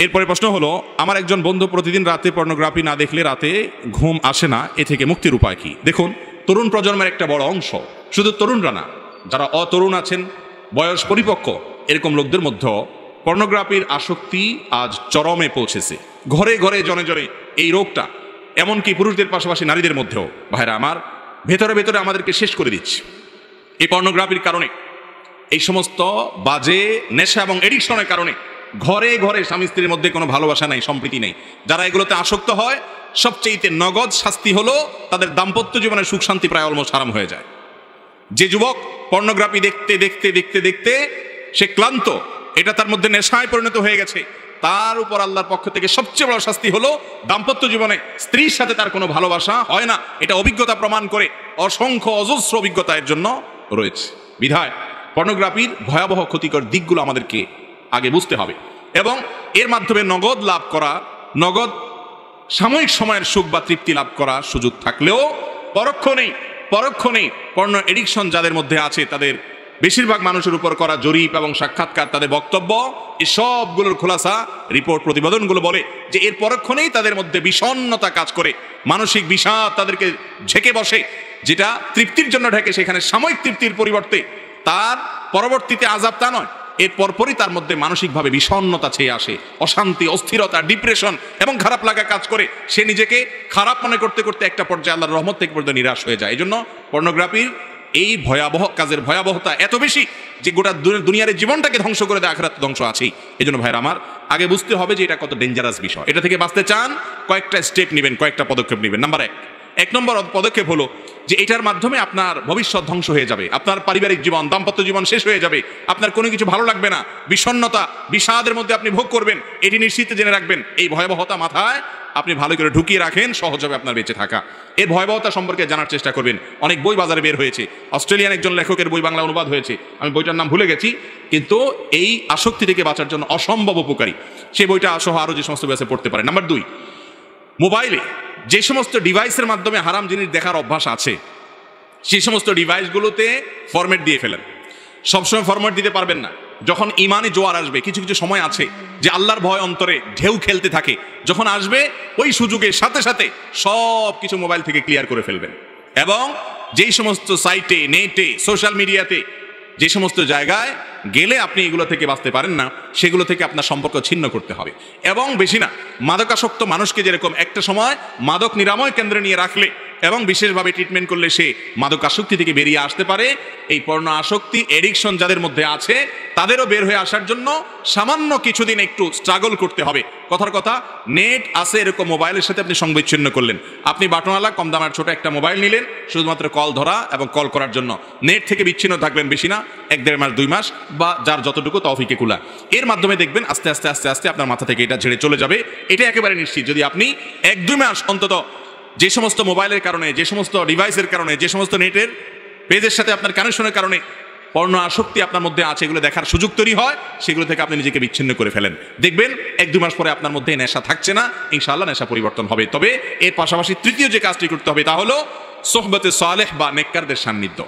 এরপরে প্রশ্ন হলো, আমার একজন বন্ধু প্রতিদিন রাতে পর্নোগ্রাফি না দেখলে রাতে ঘুম আসে না, এ থেকে মুক্তির উপায় কি? দেখুন, তরুণ প্রজন্মের একটা বড় অংশ, শুধু তরুণরা না, যারা অতরুণ আছেন, বয়স পরিপক্ক, এরকম লোকদের মধ্যেও পর্নোগ্রাফির আসক্তি আজ চরমে পৌঁছেছে। ঘরে ঘরে জনে জনে এই রোগটা, এমনকি পুরুষদের পাশাপাশি নারীদের মধ্যেও। ভাইরা আমার, ভেতরে ভেতরে আমাদেরকে শেষ করে দিচ্ছে এই পর্নোগ্রাফির কারণে। এই সমস্ত বাজে নেশা এবং এডিকশনের কারণে ঘরে ঘরে স্বামী স্ত্রীর মধ্যে কোনো ভালোবাসা নাই, সম্প্রীতি নেই। যারা এগুলোতে আসক্ত হয়, সবচেয়ে নগদ শাস্তি হলো তাদের দাম্পত্য জীবনের সুখ শান্তি প্রায় অলমোস্ট হারাম হয়ে যায়। যে যুবক পর্নোগ্রাফি দেখতে দেখতে দেখতে দেখতে সে ক্লান্ত, এটা তার মধ্যে নেশায় পরিণত হয়ে গেছে, তার উপর আল্লাহর পক্ষ থেকে সবচেয়ে বড় শাস্তি হলো দাম্পত্য জীবনে স্ত্রীর সাথে তার কোনো ভালোবাসা হয় না। এটা অভিজ্ঞতা প্রমাণ করে, অসংখ্য অজস্র অভিজ্ঞতা এর জন্য রয়েছে। বিধায় পর্নোগ্রাফির ভয়াবহ ক্ষতিকর দিকগুলো আমাদেরকে আগে বুঝতে হবে, এবং এর মাধ্যমে নগদ লাভ করা, নগদ সাময়িক সময়ের সুখ বা তৃপ্তি লাভ করার সুযোগ থাকলেও পরোক্ষ নেই পর্ন এডিকশন যাদের মধ্যে আছে, তাদের বেশিরভাগ মানুষের উপর করা জরিপ এবং সাক্ষাৎকার, তাদের বক্তব্য, এই সবগুলোর খোলাসা রিপোর্ট প্রতিবেদনগুলো বলে যে এর পরক্ষণেই তাদের মধ্যে বিষণ্ণতা কাজ করে, মানসিক বিষাদ তাদেরকে ঝেঁকে বসে, যেটা তৃপ্তির জন্য ঢেকে, সেখানে সাময়িক তৃপ্তির পরিবর্তে তার পরবর্তীতে আযাব তা নয়, এর পরপরই তার মধ্যে মানসিকভাবে বিষণ্ণতা ছেয়ে আসে, অশান্তি, অস্থিরতা, ডিপ্রেশন এবং খারাপ লাগা কাজ করে। সে নিজেকে খারাপ মনে করতে করতে একটা পর্যায়ে আল্লাহর রহমত থেকে পর্যন্ত নিরাশ হয়ে যায়। এই জন্য পর্নোগ্রাফির এই ভয়াবহ কাজের ভয়াবহতা এত বেশি যে গোটা দুনিয়ার জীবনটাকে ধ্বংস করে দেয়, আখিরাত ধ্বংস আছেই। এই জন্য ভাইরা আমার, আগে বুঝতে হবে যে এটা কত ডেঞ্জারাস বিষয়। এটা থেকে বাঁচতে চান, কয়েকটা স্টেপ নেবেন, কয়েকটা পদক্ষেপ নেবেন। এক নম্বর পদক্ষেপ হলো যে এটার মাধ্যমে আপনার ভবিষ্যৎ ধ্বংস হয়ে যাবে, আপনার পারিবারিক জীবন, দাম্পত্য জীবন শেষ হয়ে যাবে, আপনার কোনো কিছু ভালো লাগবে না, বিষণ্ণতা, বিষাদের মধ্যে আপনি ভোগ করবেন। এটি নিশ্চিত জেনে রাখবেন, এই ভয়াবহতা মাথায় আপনি ভালো করে ঢুকিয়ে রাখেন, সহজ হবে আপনার বেঁচে থাকা। এর ভয়াবহতা সম্পর্কে জানার চেষ্টা করবেন। অনেক বই বাজারে বের হয়েছে, অস্ট্রেলিয়ান একজন লেখকের বই বাংলা অনুবাদ হয়েছে, আমি বইটার নাম ভুলে গেছি, কিন্তু এই আসক্তি থেকে বাঁচার জন্য অসম্ভব উপকারী। সেই বইটা সহ আরও যে সমস্ত বই আছে পড়তে পারেন। নাম্বার 2, মোবাইলে যে সমস্ত ডিভাইসের মাধ্যমে হারাম জিনিস দেখার অভ্যাস আছে, সেই সমস্ত ডিভাইসগুলোতে ফরম্যাট দিয়ে ফেলেন। সবসময় ফরম্যাট দিতে পারবেন না। যখন ইমানে জোয়ার আসবে, কিছু কিছু সময় আছে যে আল্লাহর ভয় অন্তরে ঢেউ খেলতে থাকে, যখন আসবে ওই সুযোগের সাথে সাথে সব কিছু মোবাইল থেকে ক্লিয়ার করে ফেলবেন। এবং যেই সমস্ত সাইটে, নেটে, সোশ্যাল মিডিয়াতে, যে সমস্ত জায়গায় গেলে আপনি এগুলো থেকে বাঁচতে পারেন না, সেগুলো থেকে আপনার সম্পর্ক ছিন্ন করতে হবে। এবং বেশি না, মাদকাসক্ত মানুষকে যেরকম একটা সময় মাদক নিরাময় কেন্দ্রে নিয়ে রাখলে এবং বিশেষভাবে ট্রিটমেন্ট করলে সে মাদক আসক্তি থেকে বেরিয়ে আসতে পারে, এই পর্ণ আসক্তি, এডিকশন যাদের মধ্যে আছে তাদেরও বের হয়ে আসার জন্য সামান্য কিছুদিন একটু স্ট্রাগল করতে হবে। কথার কথা, নেট আছে এরকম মোবাইলের সাথে আপনি সংবিচ্ছিন্ন করলেন, আপনি বাটনওয়ালা কম দামের ছোট একটা মোবাইল নিলেন শুধুমাত্র কল ধরা এবং কল করার জন্য, নেট থেকে বিচ্ছিন্ন থাকবেন বেশি না 1-1.5 মাস 2 মাস, বা যার যতটুকু তৌফিকে কুলা। এর মাধ্যমে দেখবেন আস্তে আস্তে আস্তে আস্তে আপনার মাথা থেকে এটা ঝেড়ে চলে যাবে। এটা একেবারে নিশ্চিত। যদি আপনি 1-2 মাস অন্তত যে সমস্ত মোবাইলের কারণে, যে সমস্ত ডিভাইসের কারণে, যে সমস্ত নেটের পেজের সাথে আপনার কানেকশনের কারণে পর্ণ আসক্তি আপনার মধ্যে আছে, এগুলো দেখার সুযোগ তৈরি হয়, সেগুলো থেকে আপনি নিজেকে বিচ্ছিন্ন করে ফেলেন, দেখবেন 1-2 মাস পরে আপনার মধ্যে নেশা থাকছে না, ইনশাআল্লাহ নেশা পরিবর্তন হবে। তবে এর পাশাপাশি তৃতীয় যে কাজটি করতে হবে তা হলো সোহবতে সালেহ বা নেককারদের সান্নিধ্য।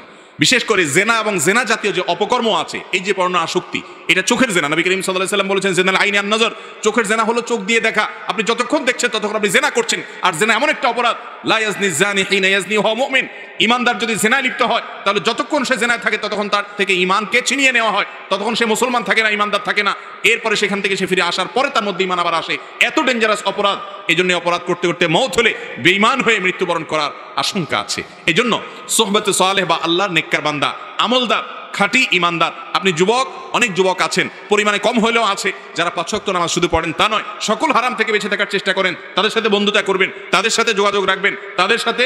বিশেষ করে জেনা এবং জেনা জাতীয় যে অপকর্ম আছে, এই যে পর্ণ আসক্তি, এটা চোখের জেনা। নবী করিম সাল্লাল্লাহু আলাইহি ওয়াসাল্লাম বলেছেন, জেনাল আইনি আন নজর, চোখের জেনা হলো চোখ দিয়ে দেখা। আপনি যতক্ষণ দেখছেন ততক্ষণ আপনি জেনা করছেন। আর জেনা এমন একটা অপরাধ, লা ইয়াজনি জানি হিনা ইয়াজনি ওয়া হুয়া মুমিন। ইমানদার যদি জেনায় লিপ্ত হয়, তাহলে যতক্ষণ সে জেনায় থাকে ততক্ষণ তার থেকে ইমানকে ছিনিয়ে নেওয়া হয়, ততক্ষণ সে মুসলমান থাকে না, ইমানদার থাকে না। এরপরে সেখান থেকে সে ফিরে আসার পরে তার মধ্যে ইমান আবার আসে। এত ডেঞ্জারাস অপরাধ। এই জন্য অপরাধ করতে করতে মওত হলে বেঈমান হয়ে মৃত্যুবরণ করার আশঙ্কা আছে। এই জন্য সোহবতে সালেহ বা আল্লাহর নেককার বান্দা, আমলদার, খাঁটি ইমানদার, আপনি যুবক, অনেক যুবক আছেন, পরিমাণে কম হলেও আছে, যারা 5 ওয়াক্ত নামাজ শুধু পড়েন তা নয়, সকল হারাম থেকে বেঁচে থাকার চেষ্টা করেন। তাদের সাথে বন্ধুতা করবেন, তাদের সাথে যোগাযোগ রাখবেন, তাদের সাথে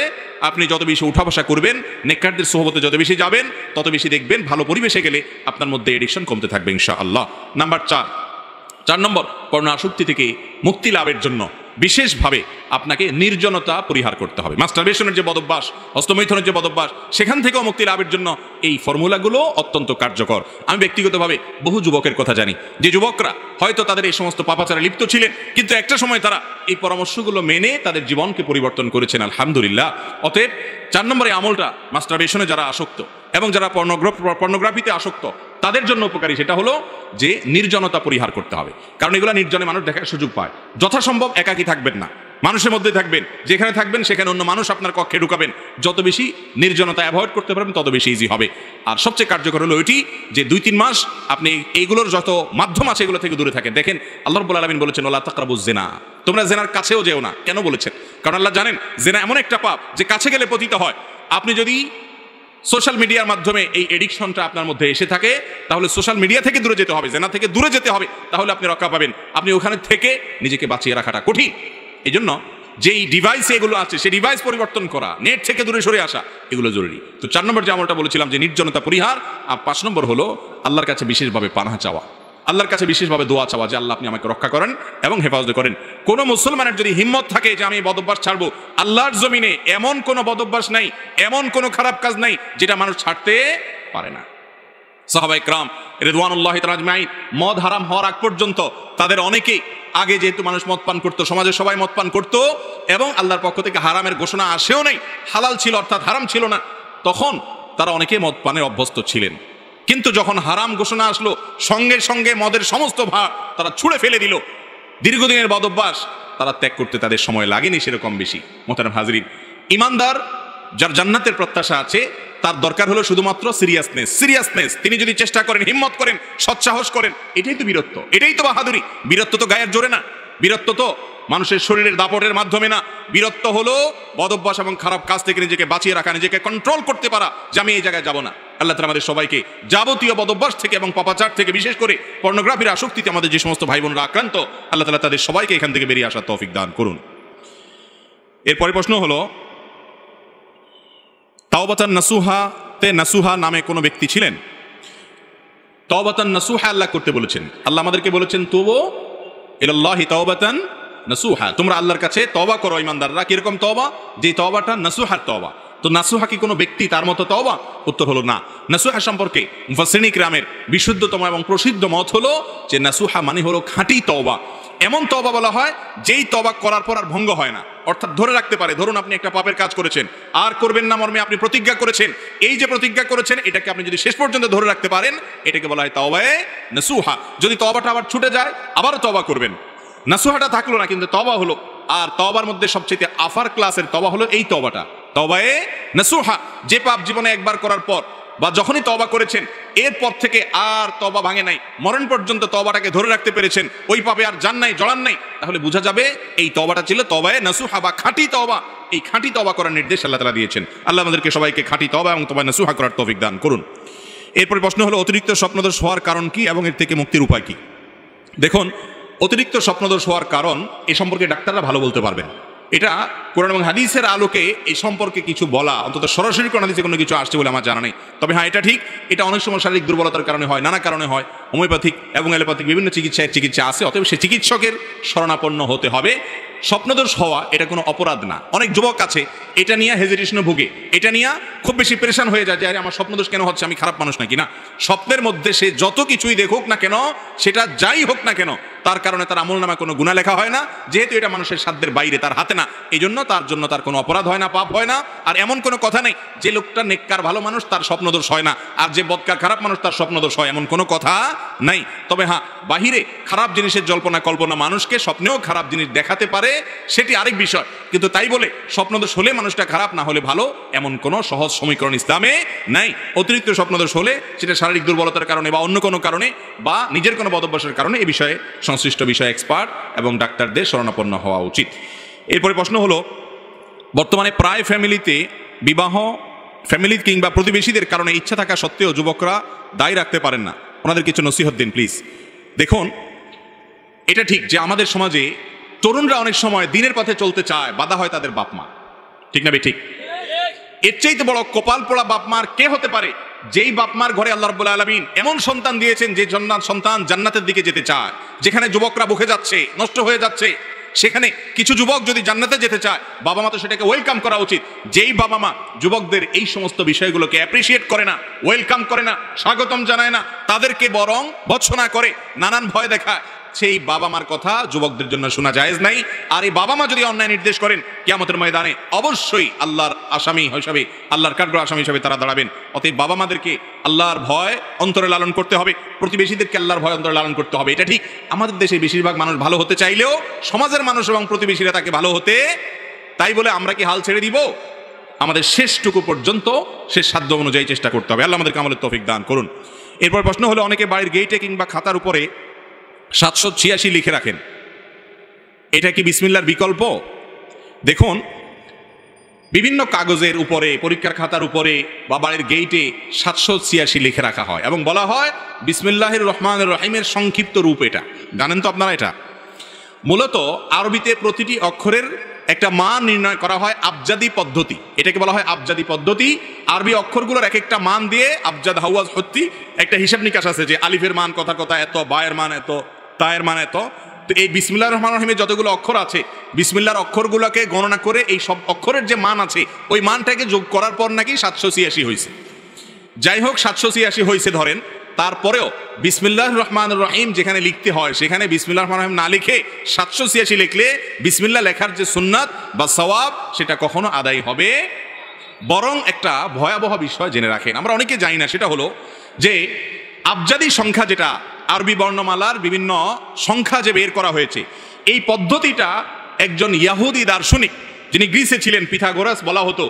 আপনি যত বেশি উঠা বসা করবেন, নেককারদের সোহবতে যত বেশি যাবেন, তত বেশি দেখবেন ভালো পরিবেশে গেলে আপনার মধ্যে এডিকশন কমতে থাকবে ইনশাআল্লাহ। নাম্বার 4 নম্বর, পর্ণ আসক্তি থেকে মুক্তি লাভের জন্য বিশেষভাবে আপনাকে নির্জনতা পরিহার করতে হবে। মাস্টারবেশনের যে বদভ্যাস, হস্তমৈথুনের যে বদভ্যাস, সেখান থেকেও মুক্তি লাভের জন্য এই ফর্মুলাগুলো অত্যন্ত কার্যকর। আমি ব্যক্তিগতভাবে বহু যুবকের কথা জানি যে যুবকরা হয়তো তাদের এই সমস্ত পাপাচারে লিপ্ত ছিলেন, কিন্তু একটা সময় তারা এই পরামর্শগুলো মেনে তাদের জীবনকে পরিবর্তন করেছেন, আলহামদুলিল্লাহ। অতএব 4 নম্বরে আমলটা মাস্টারবেশনে যারা আসক্ত এবং যারা পর্নোগ্রাফিতে আসক্ত তাদের জন্য উপকারী, সেটা হলো যে নির্জনতা পরিহার করতে হবে। কারণ এগুলো নির্জনে মানুষ দেখার সুযোগ পায়। যথাসম্ভব একাকী থাকবেন না, মানুষের মধ্যে থাকবেন। যেখানে থাকবেন সেখানে অন্য মানুষ আপনার কক্ষে ঢুকাবেন। যত বেশি নির্জনতা অ্যাভয়েড করতে পারবেন তত বেশি ইজি হবে। আর সবচেয়ে কার্যকর হলো ওইটি যে 2-3 মাস আপনি এইগুলোর যত মাধ্যম আছে এগুলো থেকে দূরে থাকেন। দেখেন আল্লাহ রাব্বুল আলামিন বলেছেন ওয়ালা তাকরাবুজ জিনা, তোমরা জেনার কাছেও যেও না। কেন বলেছেন? কারণ আল্লাহ জানেন জেনা এমন একটা পাপ যে কাছে গেলে পতিত হয়। আপনি যদি সোশ্যাল মিডিয়ার মাধ্যমে এই এডিকশনটা আপনার মধ্যে এসে থাকে তাহলে সোশ্যাল মিডিয়া থেকে দূরে যেতে হবে, জেনা থেকে দূরে যেতে হবে, তাহলে আপনি রক্ষা পাবেন। আপনি ওখানে থেকে নিজেকে বাঁচিয়ে রাখাটা কঠিন। এই জন্য যেই ডিভাইস এগুলো আছে সেই ডিভাইস পরিবর্তন করা, নেট থেকে দূরে সরে আসা, এগুলো জরুরি। তো 4 নম্বর যে আমলটা বলেছিলাম যে নির্জনতা পরিহার, আর 5 নম্বর হলো আল্লাহর কাছে বিশেষভাবে পানাহ চাওয়া, আল্লাহর কাছে বিশেষভাবে দোয়া চাওয়া যে আল্লাহ আপনি আমাকে রক্ষা করেন এবং হেফাজত করেন। কোন মুসলমানের যদি হিম্মত থাকে যে আমি এই বদভ্যাস ছাড়বো, আল্লাহর জমিনে এমন কোন বদভ্যাস নাই, এমন কোন খারাপ কাজ নাই যেটা মানুষ ছাড়তে পারে না। সাহাবায়ে কেরাম রিদওয়ানুল্লাহি তাআলা আজমাইন মদ হারাম হওয়ার আগ পর্যন্ত তাদের অনেকেই, আগে যেহেতু মানুষ মদ পান করতো, সমাজের সবাই মদ পান করতো এবং আল্লাহর পক্ষ থেকে হারামের ঘোষণা আসেও নাই, হালাল ছিল অর্থাৎ হারাম ছিল না, তখন তারা অনেকেই মদ পানে অভ্যস্ত ছিলেন। কিন্তু যখন হারাম ঘোষণা আসলো সঙ্গে সঙ্গে মদের সমস্ত ভার তারা ছুঁড়ে ফেলে দিল। দীর্ঘদিনের বদভ্যাস তারা ত্যাগ করতে তাদের সময় লাগেনি সেরকম বেশি। মোহতারাম হাজরিন, ইমানদার যার জান্নাতের প্রত্যাশা আছে তার দরকার হলো শুধুমাত্র সিরিয়াসনেস। তিনি যদি চেষ্টা করেন, হিম্মত করেন, সৎসাহস করেন, এটাই তো বীরত্ব, এটাই তো বাহাদুরি। বীরত্ব তো গায়ের জোরে না, বীরত্ব তো মানুষের শরীরের দাপটের মাধ্যমে না। বীরত্ব হলো বদভ্যাস এবং খারাপ কাজ থেকে নিজেকে বাঁচিয়ে রাখা, নিজেকে কন্ট্রোল করতে পারা যে আমি এই জায়গায় যাব না। আল্লাহ তাআলা আমাদের সবাইকে যাবতীয় বদভ্যাস থেকে এবং পাপাচার থেকে, বিশেষ করে পর্নোগ্রাফির আসক্তিতে আমাদের যে সমস্ত ভাই বোনরা আক্রান্ত, আল্লাহ তাআলা তাদের সবাইকে এখান থেকে বেরিয়ে আসার তৌফিক দান করুন। এরপরে প্রশ্ন হলো তাওবাতান নাসুহাতে নাসুহা নামে কোনো ব্যক্তি ছিলেন। তাওবাতান নাসুহা আল্লাহ করতে বলেছেন। আল্লাহ আমাদেরকে বলেছেন তুবু ইলাল্লাহি তাওবাতান নাসুহা, তোমরা আল্লাহর কাছে তওবা করো ইমানদাররা। কিরকম তওবা? যে তওবাটা নাসুহার তওবা। তো নাসুহা কি কোনো ব্যক্তি তার মতো তওবা? উত্তর হলো না। নাসুহা সম্পর্কে মুফাসসিরিন কিরামের বিশুদ্ধতম এবং প্রসিদ্ধ মত হলো যে নাসুহা মানে হলো খাঁটি তওবা। এমন তওবা বলা হয় যেই তওবা করার পর আর ভঙ্গ হয় না, অর্থাৎ ধরে রাখতে পারে। ধরুন আপনি একটা পাপের কাজ করেছেন, আর করবেন না মর্মে আপনি প্রতিজ্ঞা করেছেন, এই যে প্রতিজ্ঞা করেছেন এটাকে আপনি যদি শেষ পর্যন্ত ধরে রাখতে পারেন এটাকে বলা হয় তাওবায়ে নাসুহা। যদি তওবাটা আবার ছুটে যায় আবারও তওবা করবেন, নাসুহাটা থাকলো না কিন্তু তওবা হলো। আর তওবার মধ্যে সবচেয়ে আফার ক্লাসের তওবা হলো এই তওবাটা, তওবায়ে নাসুহা। যে পাপ জীবনে একবার করার পর বা যখনই তওবা করেছেন এরপর থেকে আর তওবা ভাঙে নাই, মরণ পর্যন্ত তওবাটাকে ধরে রাখতে পেরেছেন, ওই পাপে আর জান নাই, জড়ান নাই, তাহলে বোঝা যাবে এই তওবাটা ছিল তওবায়ে নাসুহা বা খাঁটি তওবা। এই খাঁটি তওবা করার নির্দেশ আল্লাহ তাআলা দিয়েছেন। আল্লাহ আমাদেরকে সবাইকে খাঁটি তওবা এবং তওবায়ে নাসুহা করার তৌফিক দান করুন। এরপর প্রশ্ন হলো অতিরিক্ত স্বপ্নদোষ হওয়ার কারণ কি এবং এর থেকে মুক্তির উপায় কি? দেখুন, অতিরিক্ত স্বপ্নদোষ হওয়ার কারণ এ সম্পর্কে ডাক্তাররা ভালো বলতে পারবেন। এটা কোরআন এবং হাদিসের আলোকে এই সম্পর্কে কিছু বলা, অন্তত সরাসরি কোরআন হাদিসে কোনো কিছু আসছে বলে আমার জানা নেই। তবে হ্যাঁ, এটা ঠিক, এটা অনেক সময় শারীরিক দুর্বলতার কারণে হয়, নানা কারণে হয়। হোমিওপ্যাথিক এবং অ্যালোপ্যাথিক বিভিন্ন চিকিৎসা আছে, অতএব সে চিকিৎসকের শরণাপন্ন হতে হবে। স্বপ্নদোষ হওয়া এটা কোনো অপরাধ না। অনেক যুবক আছে এটা নিয়ে হেজিটেশনে ভুগে, এটা নিয়ে খুব বেশি পেরেশান হয়ে যায় যে আরে আমার স্বপ্নদোষ কেন হচ্ছে, আমি খারাপ মানুষ নাকি। না, স্বপ্নের মধ্যে সে যত কিছুই দেখুক না কেন, সেটা যাই হোক না কেন, তার কারণে তার আমলনামায় কোনো গুনাহ লেখা হয় না, যেহেতু এটা মানুষের সাধ্যের বাইরে, তার হাতে না। এই জন্য তার কোনো অপরাধ হয় না, পাপ হয় না। আর এমন কোনো কথা নেই যে লোকটা নেককার ভালো মানুষ তার স্বপ্নদোষ হয় না, আর যে বদকার খারাপ মানুষ তার স্বপ্নদোষ হয়, এমন কোনো কথা নাই। তবে হ্যাঁ, বাহিরে খারাপ জিনিসের জল্পনা কল্পনা মানুষকে স্বপ্নেও খারাপ জিনিস দেখাতে পারে, সেটি আরেক বিষয়। কিন্তু তাই বলে স্বপ্নদোষ হলে মানুষটা খারাপ, না হলে ভালো, এমন কোনো সহজ সমীকরণ ইসলামে নাই। অতিরিক্ত স্বপ্নদোষ হলে সেটা শারীরিক দুর্বলতার কারণে বা অন্য কোনো কারণে বা নিজের কোনো বদভ্যাসের কারণে এই বিষয়ে সংশ্লিষ্ট বিষয়ে এক্সপার্ট এবং ডাক্তারদের শরণাপন্ন হওয়া উচিত। এরপরে প্রশ্ন হলো, বর্তমানে প্রায় ফ্যামিলি কিংবা প্রতিবেশীদের কারণে ইচ্ছা থাকা সত্ত্বেও যুবকরা দায়ী রাখতে পারেন না, ওনাদের কিছু নসিহত দিন প্লিজ। দেখুন, এটা ঠিক যে আমাদের সমাজে তরুণরা অনেক সময় দিনের পথে চলতে চায়, বাধা হয় তাদের বাপ মা, ঠিক না ঠিক? এর চাইতে বড় কপাল পোড়া বাপ মার কে হতে পারে যেই বাপ মার ঘরে আল্লাহ রাব্বুল আলামিন এমন সন্তান দিয়েছেন যে সন্তান জান্নাতের দিকে যেতে চায়, যেখানে যুবকরা বুকে যাচ্ছে, নষ্ট হয়ে যাচ্ছে, সেখানে কিছু যুবক যদি জান্নাতে যেতে চায়, বাবা মা তো সেটাকে ওয়েলকাম করা উচিত। যেই বাবা মা যুবকদের এই সমস্ত বিষয়গুলোকে অ্যাপ্রিসিয়েট করে না, ওয়েলকাম করে না, স্বাগতম জানায় না, তাদেরকে বরং ভৎসনা করে, নানান ভয় দেখায়, সেই বাবা মার কথা যুবকদের জন্য শোনা জায়েজ নাই। আর এই বাবা মা যদি অন্যায় নির্দেশ করেন, কিয়ামতের ময়দানে অবশ্যই আল্লাহর আসামি হিসাবে, আল্লাহর কাঠগড় আসামি হিসাবে তারা দাঁড়াবেন। অতএব বাবা মাদেরকে আল্লাহর ভয় অন্তরে লালন করতে হবে, প্রতিবেশীদেরকে আল্লাহর ভয় অন্তরে লালন করতে হবে। এটা ঠিক, আমাদের দেশের বেশিরভাগ মানুষ ভালো হতে চাইলেও সমাজের মানুষ এবং প্রতিবেশীরা তাকে ভালো হতে, তাই বলে আমরা কি হাল ছেড়ে দিব? আমাদের শেষটুকু পর্যন্ত শেষ সাধ্য অনুযায়ী চেষ্টা করতে হবে। আল্লাহ আমাদেরকে আমলের তৌফিক দান করুন। এরপর প্রশ্ন হলো, অনেকে বাড়ির গেটে কিংবা খাতার উপরে 786 লিখে রাখেন, এটা কি বিসমিল্লাহর বিকল্প? দেখুন, বিভিন্ন কাগজের উপরে, পরীক্ষার খাতার উপরে বা বাড়ির গেইটে 786 লিখে রাখা হয় এবং বলা হয় বিসমিল্লাহির রহমানির রহিমের সংক্ষিপ্ত রূপ। এটা জানেন তো আপনারা? এটা মূলত আরবিতে প্রতিটি অক্ষরের একটা মান নির্ণয় করা হয় আবজাদি পদ্ধতি, এটাকে বলা হয় আবজাদি পদ্ধতি। আরবি অক্ষরগুলোর এক একটা মান দিয়ে আবজাদ হাওয়াজ হত্তি একটা হিসাব নিকাশ আছে, যে আলিফের মান কথা কথা এত, বায়ের মান এত, তায়ের মান এত। তো এই বিসমিল্লাহির রহমানির রহিমে যতগুলো অক্ষর আছে, বিসমিল্লাহর অক্ষরগুলোকে গণনা করে এই সব অক্ষরের যে মান আছে, ওই মানটাকে যোগ করার পর নাকি 786 হয়েছে। যাই হোক, 786 হয়েছে ধরেন, তারপরেও বিসমিল্লাহির রহমানির রহিম যেখানে লিখতে হয় সেখানে বিসমিল্লাহির রহমানির রহিম না লিখে 786 লিখলে বিসমিল্লাহ লেখার যে সুন্নাত বা সওয়াব সেটা কখনো আদায় হবে। বরং একটা ভয়াবহ বিষয় জেনে রাখেন, আমরা অনেকে জানি না, সেটা হলো যে আবজাদি সংখ্যা, যেটা আরবি বর্ণমালার বিভিন্ন সংখ্যা যে বের করা হয়েছে, এই পদ্ধতিটা একজন ইয়াহুদি দার্শনিক, যিনি গ্রিসে ছিলেন, পিথাগোরাস বলা হতো,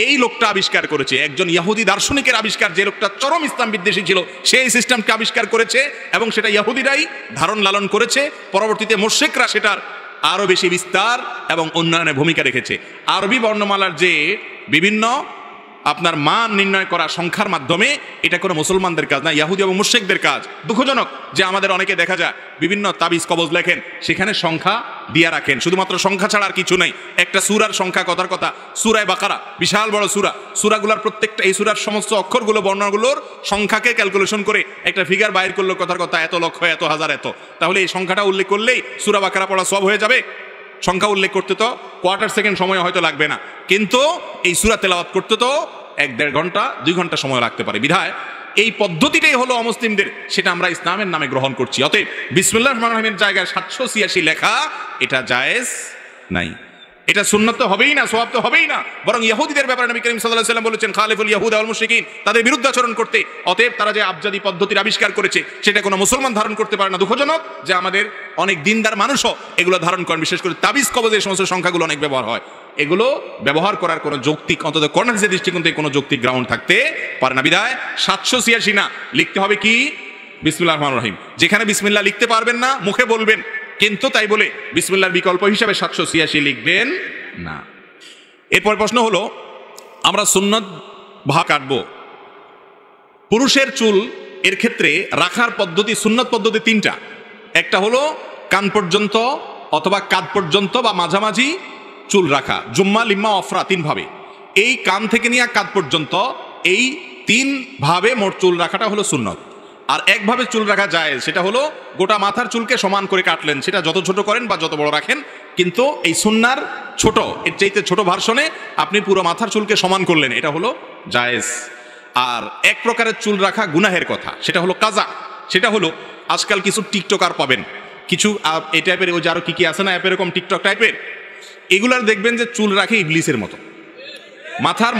এই লোকটা আবিষ্কার করেছে। একজন ইহুদি দার্শনিকের আবিষ্কার, যে লোকটা চরম ইসলাম বিদ্বেষী ছিল, সেই সিস্টেমকে আবিষ্কার করেছে এবং সেটা ইহুদিরাই ধারণ লালন করেছে। পরবর্তীতে মুশরিকরা সেটার আরো বেশি বিস্তার এবং উন্নয়নে ভূমিকা রেখেছে। আরবি বর্ণমালার যে বিভিন্ন আপনার মান নির্ণয় করা সংখ্যার মাধ্যমে, এটা কোনো মুসলমানদের কাজ না, ইহুদি এবং মুশরিকদের কাজ। দুঃখজনক যে আমাদের অনেকে দেখা যায় বিভিন্ন তাবিজ কবজ লেখেন, সেখানে সংখ্যা দিয়া রাখেন, শুধুমাত্র সংখ্যা ছাড়া আর কিছু নেই। একটা সূরার সংখ্যা, কথার কথা সূরা বাকারা বিশাল বড় সূরা, সূরাগুলোর প্রত্যেকটা, এই সূরার সমস্ত অক্ষরগুলো, বর্ণগুলোর সংখ্যাকে ক্যালকুলেশন করে একটা ফিগার বাইর করলো, কথার কথা এত লক্ষ, এত হাজার, এত। তাহলে এই সংখ্যাটা উল্লেখ করলেই সূরা বাকারা পড়া সব হয়ে যাবে? সংখ্যা উল্লেখ করতে তো কোয়ার্টার সেকেন্ড সময় হয়তো লাগবে না, কিন্তু এই সূরা তেলাওয়াত করতে তো 1-1.5 ঘন্টা 2 ঘন্টা সময় লাগতে পারে। বিধায় এই পদ্ধতিটাই হলো অমুসলিমদের, সেটা আমরা ইসলামের নামে গ্রহণ করছি। অতএব বিসমিল্লাহির রহমানির রহিমের জায়গায় 786 লেখা এটা জায়েজ নাই, এটা সুন্নাত তো হবেই না, সওয়াব তো হবেই না। বরং ইহুদিদের ব্যাপারে নবী করিম সাল্লাল্লাহু আলাইহি ওয়াসাল্লাম বলেছেন, খালিফুল ইয়াহুদা ওয়াল মুশরিকিন, তাদের বিরুদ্ধে আচরণ করতে। অতএব তারা যে আবজাদি পদ্ধতির আবিষ্কার করেছে, সেটা কোনো মুসলমান ধারণ করতে পারে না। দুঃখজনক যে আমাদের অনেক দিনদার মানুষও এগুলো ধারণ করেন, বিশেষ করে তাবিজ কবজের এই সমস্ত সংখ্যাগুলো অনেক ব্যবহার হয়। এগুলো ব্যবহার করার কোনো যৌক্তিক, অন্তত কর্নার্সের দৃষ্টিকোণ থেকে কোনো যৌক্তিক গ্রাউন্ড থাকতে পারে না। বিধায় 786 না, লিখতে হবে কি বিসমিল্লাহির রহমানির রহিম। যেখানে বিসমিল্লাহ লিখতে পারবেন না, মুখে বলবেন, কিন্তু তাই বলে বিসমিল্লাহর বিকল্প হিসাবে 786 লিখবেন না। এরপর প্রশ্ন হলো, আমরা সুন্নত ভাগ কাটবো, পুরুষের চুল এর ক্ষেত্রে রাখার পদ্ধতি, সুন্নত পদ্ধতি 3টা। একটা হলো কান পর্যন্ত অথবা কাঁধ পর্যন্ত বা মাঝামাঝি চুল রাখা, জুম্মা, লিম্মা, অফরা, 3 ভাবে। এই কান থেকে নিয়ে কাঁধ পর্যন্ত এই 3 ভাবে মোট চুল রাখাটা হলো সুন্নত। আর একভাবে চুল রাখা যায়, সেটা হলো গোটা মাথার চুলকে সমান করে কাটলেন, সেটা যত ছোট করেন বা যত বড় রাখেন, কিন্তু এই সুন্নার ছোট, এর চাইতে ছোট ভার্সনে আপনি পুরো মাথার চুলকে সমান করলেন, এটা হলো জায়েজ। আর এক প্রকারের চুল রাখা গুনাহের কথা, সেটা হলো কাজা। সেটা হলো আজকাল কিছু টিকটকার পাবেন, কিছু এই টাইপের, ওই যে আরো কি কি আছে না অ্যাপ এরকম টিকটক টাইপের, এগুলার দেখবেন যে চুল রাখে ইবলিসের মতো। মাথার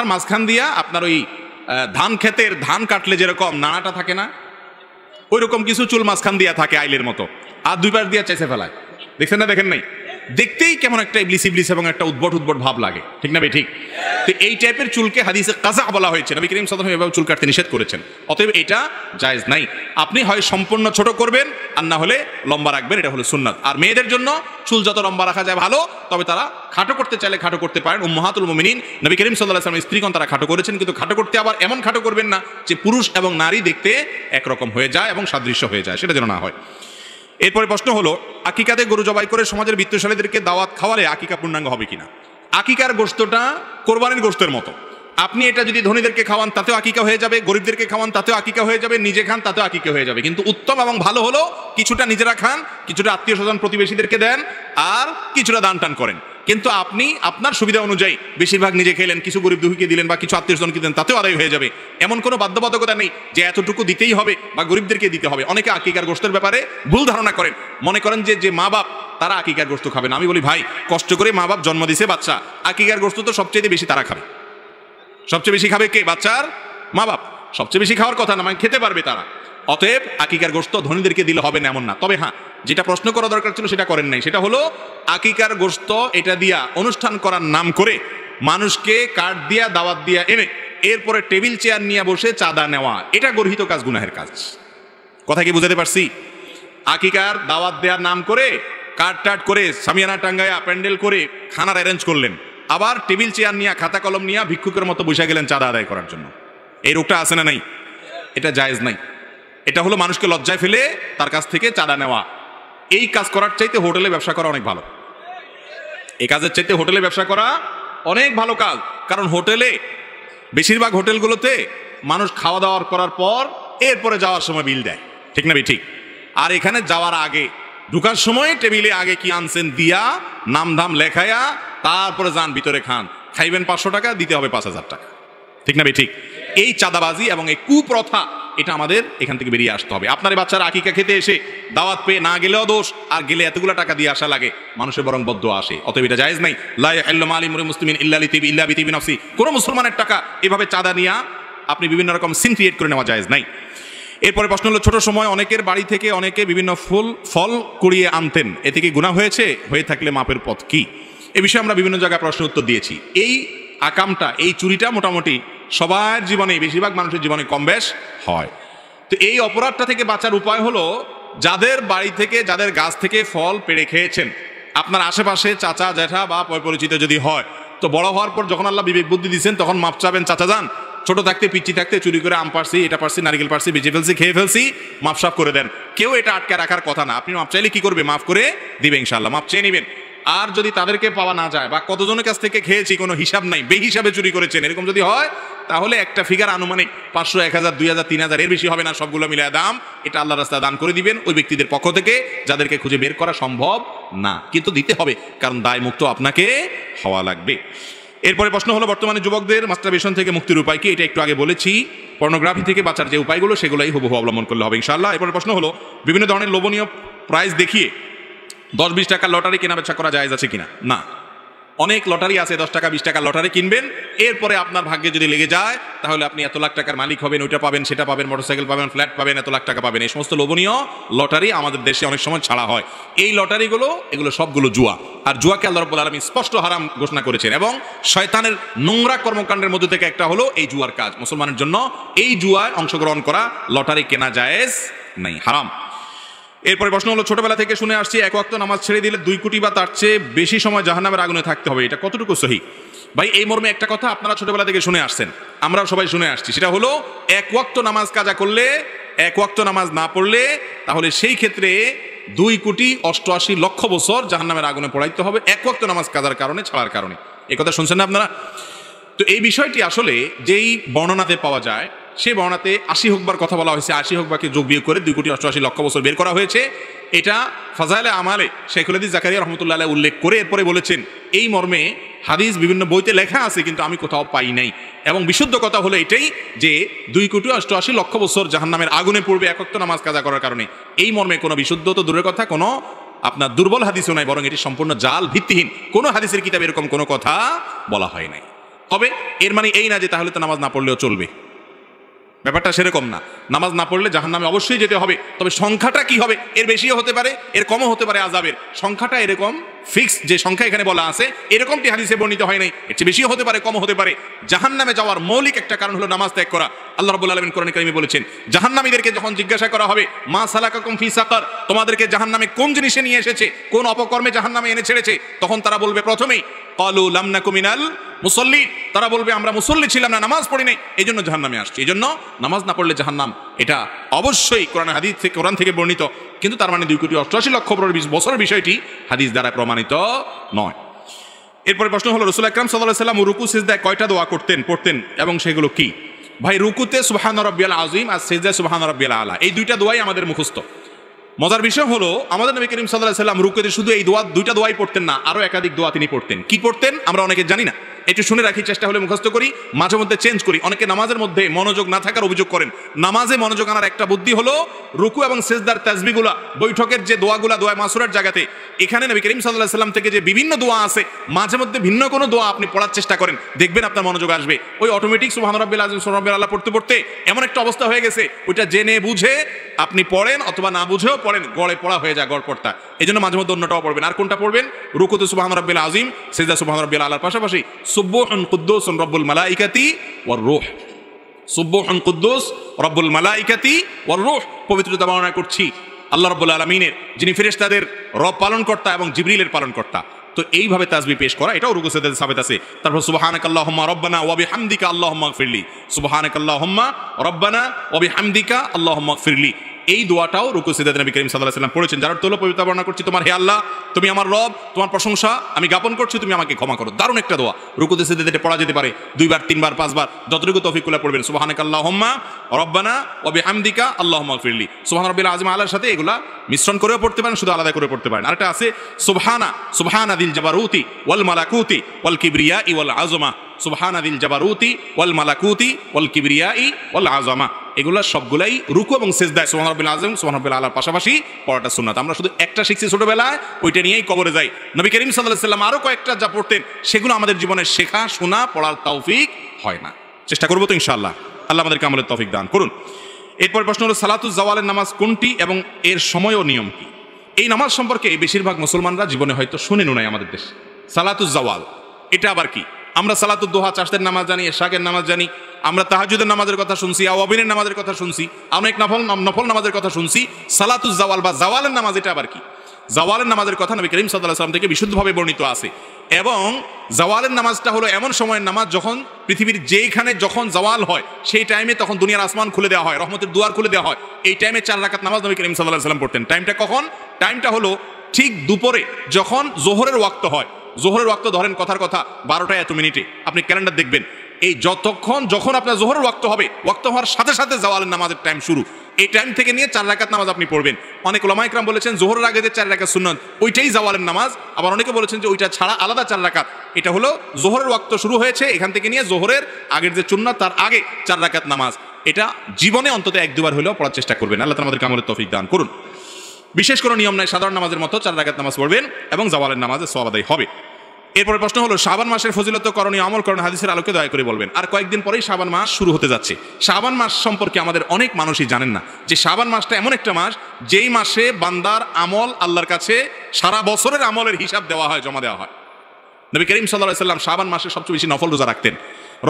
মাঝখান দিয়া আপনার ওই ধান ক্ষেতের ধান কাটলে যেরকম নাড়াটা থাকে না, ওই রকম কিছু চুল মাঝখান দিয়া থাকে আইলের মতো, আর 2 পাশ দিয়া চেঁচে ফেলায়। দেখছেন না? দেখেন নাই? দেখতেই কেমন একটা ইবলিস ইবলিস এবং একটা উদ্ভট উদ্ভট ভাব লাগে, ঠিক না ভাই? ঠিক। তো এই টাইপের চুলকে হাদিসে কাজা বলা হয়েছে, নবী করিম সাল্লাল্লাহু আলাইহি ওয়াসাল্লাম এভাবে চুল কাটতে নিষেধ করেছেন। অতএব এটা জায়েজ নাই। আপনি হয় সম্পূর্ণ ছোট করবেন আর না হলে লম্বা রাখবেন, এটা হলো সুন্নাত। আর মেয়েদের জন্য চুল যত লম্বা রাখা যায় ভালো, তবে তারা খাটো করতে চাইলে খাটো করতে পারেন। উম্মাহাতুল মুমিনিন নবী করিম সাল্লাল্লাহু আলাইহি ওয়াসাল্লামের স্ত্রীগণ তারা খাটো করেছেন, কিন্তু খাটো করতে আবার এমন খাটো করবেন না যে পুরুষ এবং নারী দেখতে একরকম হয়ে যায় এবং সাদৃশ্য হয়ে যায়, সেটা যেন না হয়। এরপরে প্রশ্ন হলো, আকিকাতে গরু জবাই করে সমাজের বিত্তশালীদেরকে দাওয়াত খাওয়ালে আকিকা পূর্ণাঙ্গ হবে কিনা? আকিকার গোশতটা কোরবানির গোশতের মতো, আপনি এটা যদি ধনীদেরকে খাওয়ান তাতেও আকিকা হয়ে যাবে, গরিবদেরকে খাওয়ান তাতেও আকিকা হয়ে যাবে, নিজে খান তাতেও আকিকা হয়ে যাবে। কিন্তু উত্তম এবং ভালো হলো কিছুটা নিজেরা খান, কিছুটা আত্মীয় স্বজন প্রতিবেশীদেরকে দেন, আর কিছুটা দান টান করেন। কিন্তু আপনি আপনার সুবিধা অনুযায়ী বেশিরভাগ নিজে খেলেন, কিছু গরিব দুঃখীকে দিলেন বা কিছু আত্মীয় স্বজনকে দিলেন, তাতেও আদায় হয়ে যাবে। এমন কোনো বাধ্যবাধকতা নেই যে এতটুকু দিতেই হবে বা গরিবদেরকে দিতে হবে। অনেকে আকিকার গোশতের ব্যাপারে ভুল ধারণা করেন, মনে করেন যে মা বাপ তারা আকিকার গোশত খাবে না। আমি বলি ভাই, কষ্ট করে মা বাপ জন্ম দিছে বাচ্চা, আকিকার গোশত তো সবচেয়ে বেশি তারা খাবে। সবচেয়ে বেশি খাবে কে? বাচ্চার মা বাপ। সবচেয়ে বেশি খাওয়ার কথা না, মানে খেতে পারবে তারা। অতএব আকিকার গোশত ধনীদেরকে দিলে হবে না এমন না। তবে হ্যাঁ, যেটা প্রশ্ন করা দরকার ছিল সেটা করেন নাই, সেটা হলো আকিকার গোশত এটা দিয়া অনুষ্ঠান করার নাম করে মানুষকে কার্ড দিয়া দাওয়াত দিয়া এনে এরপরে টেবিল চেয়ার নিয়ে বসে চাঁদা নেওয়া, এটা গর্হিত কাজ, গুনাহের কাজ। কথা কি বুঝাতে পারছি? আকিকার দাওয়াত দেওয়ার নাম করে কার্ড টার্ড করে সামিয়ানা টাঙ্গায়া প্যান্ডেল করে খানার অ্যারেঞ্জ করলেন, আবার টেবিল চেয়ার নিয়ে খাতা কলম নিয়ে ভিক্ষুকের মতো বসে গেলেন চাঁদা আদায় করার জন্য। এই রোগটা আছে না নাই? এটা জায়েজ নাই। এটা হলো মানুষকে লজ্জায় ফেলে তার কাছ থেকে চাঁদা নেওয়া। এই কাজ করার চাইতে হোটেলে ব্যবসা করা অনেক ভালো। এই কাজের চাইতে হোটেলে ব্যবসা করা অনেক ভালো কাজ। কারণ হোটেলে, বেশিরভাগ হোটেলগুলোতে মানুষ খাওয়া দাওয়া করার পর এরপরে যাওয়ার সময় বিল দেয়, ঠিক না? ঠিক। আর এখানে যাওয়ার আগে ঢুকার সময় টেবিলে আগে কি আনছেন দিয়া নাম ধাম লেখায়া তারপরে যান ভিতরে খান। খাইবেন 500 টাকা, দিতে হবে 5000 টাকা, ঠিক না? ঠিক। এই চাঁদাবাজি এবং এই কুপ্রথা, এটা আমাদের এখান থেকে বেরিয়ে আসতে হবে। আপনার বাচ্চারা আকিকা খেতে এসে দাওয়াত পেয়ে না গেলেও দোষ, আর গেলে এতগুলো টাকা দিয়ে আসা লাগে, মানুষের বরং বদ্দুয়া আসে। অতএব এটা জায়েজ নাই। লা ইয়াহিল্লু মালি মুসলিমিন ইল্লা লিতিবি ইল্লা বিতিবি নাফসি। কোন মুসলমানের টাকা এভাবে চাঁদা নিয়া আপনি বিভিন্ন রকম সিন ক্রিয়েট করে নেওয়া জায়েজ নাই। এরপরে প্রশ্ন হলো, ছোট সময় অনেকের বাড়ি থেকে অনেকে বিভিন্ন ফল কুড়িয়ে আনতেন, এ থেকে গুনাহ হয়েছে? হয়ে থাকলে মাপের পথ কি? এ বিষয়ে আমরা বিভিন্ন জায়গায় প্রশ্ন উত্তর দিয়েছি। এই আকামটা, এই চুরিটা মোটামুটি সবার জীবনে, বেশিরভাগ মানুষের জীবনে কম বেশ হয়। তো এই অপরাধটা থেকে বাঁচার উপায় হলো, যাদের বাড়ি থেকে, যাদের গাছ থেকে ফল পেড়ে খেয়েছেন, আপনার আশেপাশে চাচা জ্যাঠা বা পরিচিত যদি হয়, তো বড় হওয়ার পর যখন আল্লাহ বিবেক বুদ্ধি দিচ্ছেন তখন মাপ চাবেন, চাচা যান, ছোট থাকতে পিচ্ছি থাকতে চুরি করে আম পারছি, এটা পারছি, নারিকেল পারছি, বেঁচে ফেলছি, খেয়ে ফেলছি, মাপ সাফ করে দেন। কেউ এটা আটকে রাখার কথা না। আপনি মাপ চাইলে কি করবে? মাফ করে দিবে ইনশাআল্লাহ, মাপ চেয়ে নেবেন। আর যদি তাদেরকে পাওয়া না যায় বা কতজনের কাছ থেকে খেয়েছি কোনো হিসাব নাই, বেহিসাবে চুরি করেছেন, এরকম যদি হয়, তাহলে একটা ফিগার আনুমানিক 500, 1000, 2000, 3000 এর বেশি হবে না, সবগুলো মিলায় দাম, এটা আল্লাহর রাস্তায় দান করে দিবেন ওই ব্যক্তিদের পক্ষ থেকে যাদেরকে খুঁজে বের করা সম্ভব না, কিন্তু দিতে হবে, কারণ দায় মুক্ত আপনাকে হওয়া লাগবে। এরপরে প্রশ্ন হলো, বর্তমানে যুবকদের মাস্টারবেশন থেকে মুক্তির উপায় কি? এটা একটু আগে বলেছি। পর্নোগ্রাফি থেকে বাঁচার যে উপায়গুলো, সেগুলোই হুবহু অবলম্বন করলে হবে ইনশাআল্লাহ। এরপরে প্রশ্ন হলো, বিভিন্ন ধরনের লোভনীয় প্রাইজ দেখিয়ে 10-20 টাকার লটারি কেনা বেচা করা জায়েজ আছে কিনা? না। অনেক লটারি আছে, 10 টাকা 20 টাকার লটারি কিনবেন, এরপরে আপনার ভাগ্যে যদি লেগে যায় তাহলে আপনি এত লাখ টাকার মালিক হবেন, ওইটা পাবেন, সেটা পাবেন, মোটরসাইকেল পাবেন, ফ্ল্যাট পাবেন, এত লাখ টাকা পাবেন। এই সমস্ত লোভনীয় লটারি আমাদের দেশে অনেক সময় ছাড়া হয়। এই লটারিগুলো, এগুলো সবগুলো জুয়া। আর জুয়াকে আল্লাহ রাব্বুল আলামিন স্পষ্ট হারাম ঘোষণা করেছেন, এবং শয়তানের নোংরা কর্মকাণ্ডের মধ্যে থেকে একটা হলো এই জুয়ার কাজ। মুসলমানের জন্য এই জুয়ায় অংশগ্রহণ করা, লটারি কেনা জায়েজ নাই, হারাম। এরপরে প্রশ্ন হলো, ছোটবেলা থেকে শুনে আসছি 1 ওয়াক্ত নামাজ ছেড়ে দিলে 2 কোটি বা তার চেয়ে বেশি সময় জাহান্নামের আগুনে থাকতে হবে, এটা কতটুকু সহি? ভাই, এই মর্মে একটা কথা আপনারা ছোটবেলা থেকে শুনে আসছেন, আমরাও সবাই শুনে আসছি, সেটা হলো 1 ওয়াক্ত নামাজ কাজা করলে, 1 ওয়াক্ত নামাজ না পড়লে, তাহলে সেই ক্ষেত্রে 2,88,00,000 বছর জাহান্নামের আগুনে পোড়াইতে হবে 1 ওয়াক্ত নামাজ কাজার কারণে, ছাড়ার কারণে। এই কথা শুনছেন না আপনারা? তো এই বিষয়টি আসলে যেই বর্ণনাতে পাওয়া যায়, সেই বর্ণনাতে 80 হুকবার কথা বলা হয়েছে, 80 হুকবাকে যোগ বিয়োগ করে 2,88,00,000 বছর বের করা হয়েছে। এটা ফাজাইলে আমালে শেখুল হাদিস জাকারিয়া রহমতুল্লাহ আলাইহি উল্লেখ করে এরপরে বলেছেন, এই মর্মে হাদিস বিভিন্ন বইতে লেখা আছে, কিন্তু আমি কোথাও পাই নাই। এবং বিশুদ্ধ কথা হলো এটাই যে 2,88,00,000 বছর জাহান্নামের আগুনে পড়বে 1 ওয়াক্ত নামাজ কাজা করার কারণে। এই মর্মে কোনো বিশুদ্ধ তো দূরের কথা, কোনো আপনার দুর্বল হাদিসও নাই, বরং এটি সম্পূর্ণ জাল, ভিত্তিহীন। কোনো হাদিসের কিতাবে এরকম কোনো কথা বলা হয় নাই। তবে এর মানে এই না যে তাহলে তো নামাজ না পড়লেও চলবে, ব্যাপারটা সেরকম না। নামাজ না পড়লে জাহান্নামে অবশ্যই যেতে হবে, তবে সংখ্যাটা কি হবে, এর বেশিও হতে পারে, এর কমও হতে পারে আযাবের। সংখ্যাটা এরকম ফিক্স যে সংখ্যা এখানে বলা আছে, এরকমটি হাদিসে বর্ণিত হয় নাই। এর চেয়ে বেশিও হতে পারে, কমও হতে পারে। জাহান্নামে যাওয়ার মৌলিক একটা কারণ হলো নামাজ ত্যাগ করা। আল্লাহ রাব্বুল আলামিন কোরআনে কারিমে বলেছেন, জাহান্নামীদেরকে যখন জিজ্ঞাসা করা হবে, মা সালাকাকুম ফি সাকার, তোমাদেরকে জাহান্নামে কোন জিনিসে নিয়ে এসেছে, কোন অপকর্মে জাহান্নামে এনে ছেড়েছে, তখন তারা বলবে প্রথমেই ক্বালু লাম নাকু মিনাল মুসাল্লিন, তারা বলবে আমরা মুসল্লি ছিলাম না, নামাজ পড়ি নাই, এই জন্য জাহান্নামে আসছে। এই জন্য নামাজ না পড়লে জাহান্নাম, এটা অবশ্যই কোরআন হাদিস থেকে, কোরআন থেকে বর্ণিত, কিন্তু তার মানে 2,88,00,000 বছরের বিষয়টি হাদিস দ্বারা প্রমাণিত নয়। এরপরে প্রশ্ন হলো রাসূল আকরাম সাল্লাল্লাহু আলাইহি ওয়াসাল্লাম রুকু সিজদায় কয়টা দোয়া পড়তেন এবং সেগুলো কি? ভাই, রুকুতে সুবহান রাব্বিয়াল আযীম আর সিজদায় সুবহান রাব্বিয়াল আলা, এই দুইটা দোয়াই আমাদের মুখস্থ। মজার বিষয় হলো আমাদের নবী করিম সাল্লাল্লাহু আলাইহি ওয়াসাল্লাম রুকুতে শুধু এই দুইটা দোয়াই পড়তেন না, আরো একাধিক দোয়া তিনি পড়তেন। কি পড়তেন আমরা অনেকে জানি না, একটু শুনে রাখি, চেষ্টা হলে মুখস্থ করি, মাঝে মধ্যে চেঞ্জ করি। অনেকে নামাজের মধ্যে মনোযোগ না থাকার অভিযোগ করেন। নামাজে মনোযোগ আনার একটা বুদ্ধি হলো রুকু এবং সিজদার তাসবিহগুলা, বৈঠকের যে দোয়াগুলা, দোয়া মাসুরার জায়গাতে এখানে নবী করিম সাল্লাল্লাহু আলাইহি ওয়াসাল্লাম থেকে যে বিভিন্ন দোয়া আছে, মাঝে মধ্যে ভিন্ন কোনো দোয়া আপনি পড়ার চেষ্টা করেন, দেখবেন আপনার মনোযোগ আসবে। ওই অটোমেটিক সুবহান রাব্বিল আযীম সুবহান রাব্বিল আলা পড়তে পড়তে এমন একটা অবস্থা হয়ে গেছে, ওইটা জেনে বুঝে আপনি পড়েন অথবা না বুঝেও পড়েন, গড়ে পড়া হয়ে যায়, গড় পড়তা। এই জন্য মাঝে মধ্যে অন্যটাও পড়বেন। আর কোনটা পড়বেন? রুকুতে সুবহান রাব্বিল আযীম, সিজদা সুবহান রাব্বিল আলার পাশাপাশি সুবহান কুদ্দুসুন রব্বুল মালাইকাতি ওয়ার রূহ, সুবহান কুদ্দুস রব্বুল মালাইকাতি ওয়ার রূহ, পবিত্রতা বর্ণনা করছি আল্লাহ রাব্বুল আলামিনের, যিনি ফেরেশতাদের রব পালনকর্তা এবং জিবরিলের পালনকর্তা। তো এইভাবে তাসবিহ পেশ করা, এটাও রুকু সিজদাতে সাবিত আছে। তারপর সুবহানাকাল্লাহুম্মা রাব্বানা ওয়া বিহামদিকা আল্লাহুম্মা গফিরলি, সুবহানাকাল্লাহুম্মা রাব্বানা ওয়া বিহামদিকা আল্লাহুম্মা গফিরলি, এই দোয়াটাও রুকু সিজদাতে নবী করিম সাল্লাল্লাহু আলাইহি ওয়াসাল্লাম পড়েছেন। যার অর্থ হলো পবিত্রতা বর্ণনা করছি, তোমার হে আল্লাহ, তুমি আমার রব, তোমার প্রশংসা আমি জ্ঞাপন করছি, তুমি আমাকে ক্ষমা করো। দারুণ একটা দোয়া, রুকুতে সিজদাতে পড়া যেতে পারে 2 বার 3 বার 5 বার, যতটুকু তৌফিক করে পড়বেন। সুবহানাকাল্লাহুম্মা রাব্বানা ওয়া বিহামদিকা আল্লাহুম্মা গফিরলি, সুবহান রাব্বিল আযীম আলার সাথে এগুলা মিশ্রণ করেও পড়তে পারেন, শুধু আলাদা করে পড়তে পারেন। আরেকটা আছে সুবহানা দিল জাবারুতি ওয়াল মালাকুতি ওয়াল কিবরিয়াই ওয়াল আযমা, সুবহানা দিল জাবারুতি ওয়াল মালাকুতি ওয়াল কিবরিয়াই ওয়াল আযমা, এগুলো সবগুলাই রুকু এবং সিজদায় সুবহান রাব্বিল আযীম সুবহান রাব্বিল আলার পাশাপাশি পড়াটা সুন্নাত। আমরা শুধু একটা শিখছি ছোটবেলায়, ওইটা নিয়েই কবরে যাই। নবী করিম সাল্লাল্লাহু আলাইহি ওয়াসাল্লাম আরো কয়েকটা যা পড়তেন সেগুলো আমাদের জীবনে শেখা, শোনা, পড়ার তৌফিক হয় না। চেষ্টা করবো তো ইনশাআল্লাহ, আল্লাহ আমাদেরকে আমলের তৌফিক দান করুন। এরপর প্রশ্ন হলো সালাতুজ জাওয়ালের নামাজ কোনটি এবং এর সময় ও নিয়ম কি? এই নামাজ সম্পর্কে বেশিরভাগ মুসলমানরা জীবনে হয়তো শুনেনও নাই আমাদের দেশে। সালাতুজ জাওয়াল এটা আবার কি? আমরা সালাতুদ দুহা, চাষের নামাজ জানি, এশাকের নামাজ জানি, আমরা তাহাজ্জুদের নামাজের কথা শুনছি, আওয়াবিনের নামাজের কথা শুনছি, অনেক নফল নামাজের কথা শুনছি। সালাতুজ জাওয়াল বা জাওয়ালের নামাজ এটা আবার কি? জাওয়ালের নামাজের কথা নবী করিম সাল্লাল্লাহু আলাইহি ওয়াসাল্লাম থেকে বিশুদ্ধভাবে বর্ণিত আছে। এবং জাওয়ালের নামাজটা হলো এমন সময়ের নামাজ যখন পৃথিবীর যেইখানে যখন জাওয়াল হয় সেই টাইমে তখন দুনিয়ার আসমান খুলে দেওয়া হয়, রহমতের দুয়ার খুলে দেওয়া হয়। এই টাইমে 4 রাকাত নামাজ নবী করিম সাল্লাল্লাহু আলাইহি ওয়াসাল্লাম পড়তেন। টাইমটা কখন? টাইমটা হলো ঠিক দুপুরে যখন জোহরের ওয়াক্ত হয়। জোহরের ওয়াক্ত ধরেন কথার কথা 12টা এত মিনিটে, আপনি ক্যালেন্ডার দেখবেন, এই যখন আপনার জোহরের ওয়াক্ত হবে, ওয়াক্ত হওয়ার সাথে সাথে জাওয়ালের নামাজের টাইম শুরু। এই টাইম থেকে নিয়ে 4 রাকাত নামাজ আপনি পড়বেন। অনেক উলামা ইকরাম বলেছেন জোহরের আগে যে 4 রাকাত সুন্নাত ওইটাই জাওয়ালের নামাজ, আবার অনেকে বলেছেন যে ওইটা ছাড়া আলাদা 4 রাকাত। এটা হলো জোহরের ওয়াক্ত শুরু হয়েছে এখান থেকে নিয়ে জোহরের আগের যে সুন্নাত তার আগে 4 রাকাত নামাজ। এটা জীবনে অন্তত 1-2 বার হলেও পড়ার চেষ্টা করবেন। আল্লাহ তাআলা আমাদেরকে আমলের তৌফিক দান করুন। বিশেষ কোনো নিয়ম নাই, সাধারণ নামাজের মতো 4 রাকাত নামাজ পড়বেন এবং জাওয়ালের নামাজে সওয়াব আদায় হবে। এরপরে প্রশ্ন হলো শাবান মাসের ফজিলত করণীয় আমল করণ হাদিসের আলোকে দয়া করে বলবেন। আর কয়েকদিন পরেই শাবান মাস শুরু হতে যাচ্ছে। শাবান মাস সম্পর্কে আমাদের অনেক মানুষই জানেন না যে শাবান মাসটা এমন একটা মাস যেই মাসে বান্দার আমল আল্লাহর কাছে সারা বছরের আমলের হিসাব দেওয়া হয়, জমা দেওয়া হয়। নবী করিম সাল্লাল্লাহু আলাইহি ওয়াসাল্লাম শাবান মাসে সবচেয়ে বেশি নফল রোজা রাখতেন।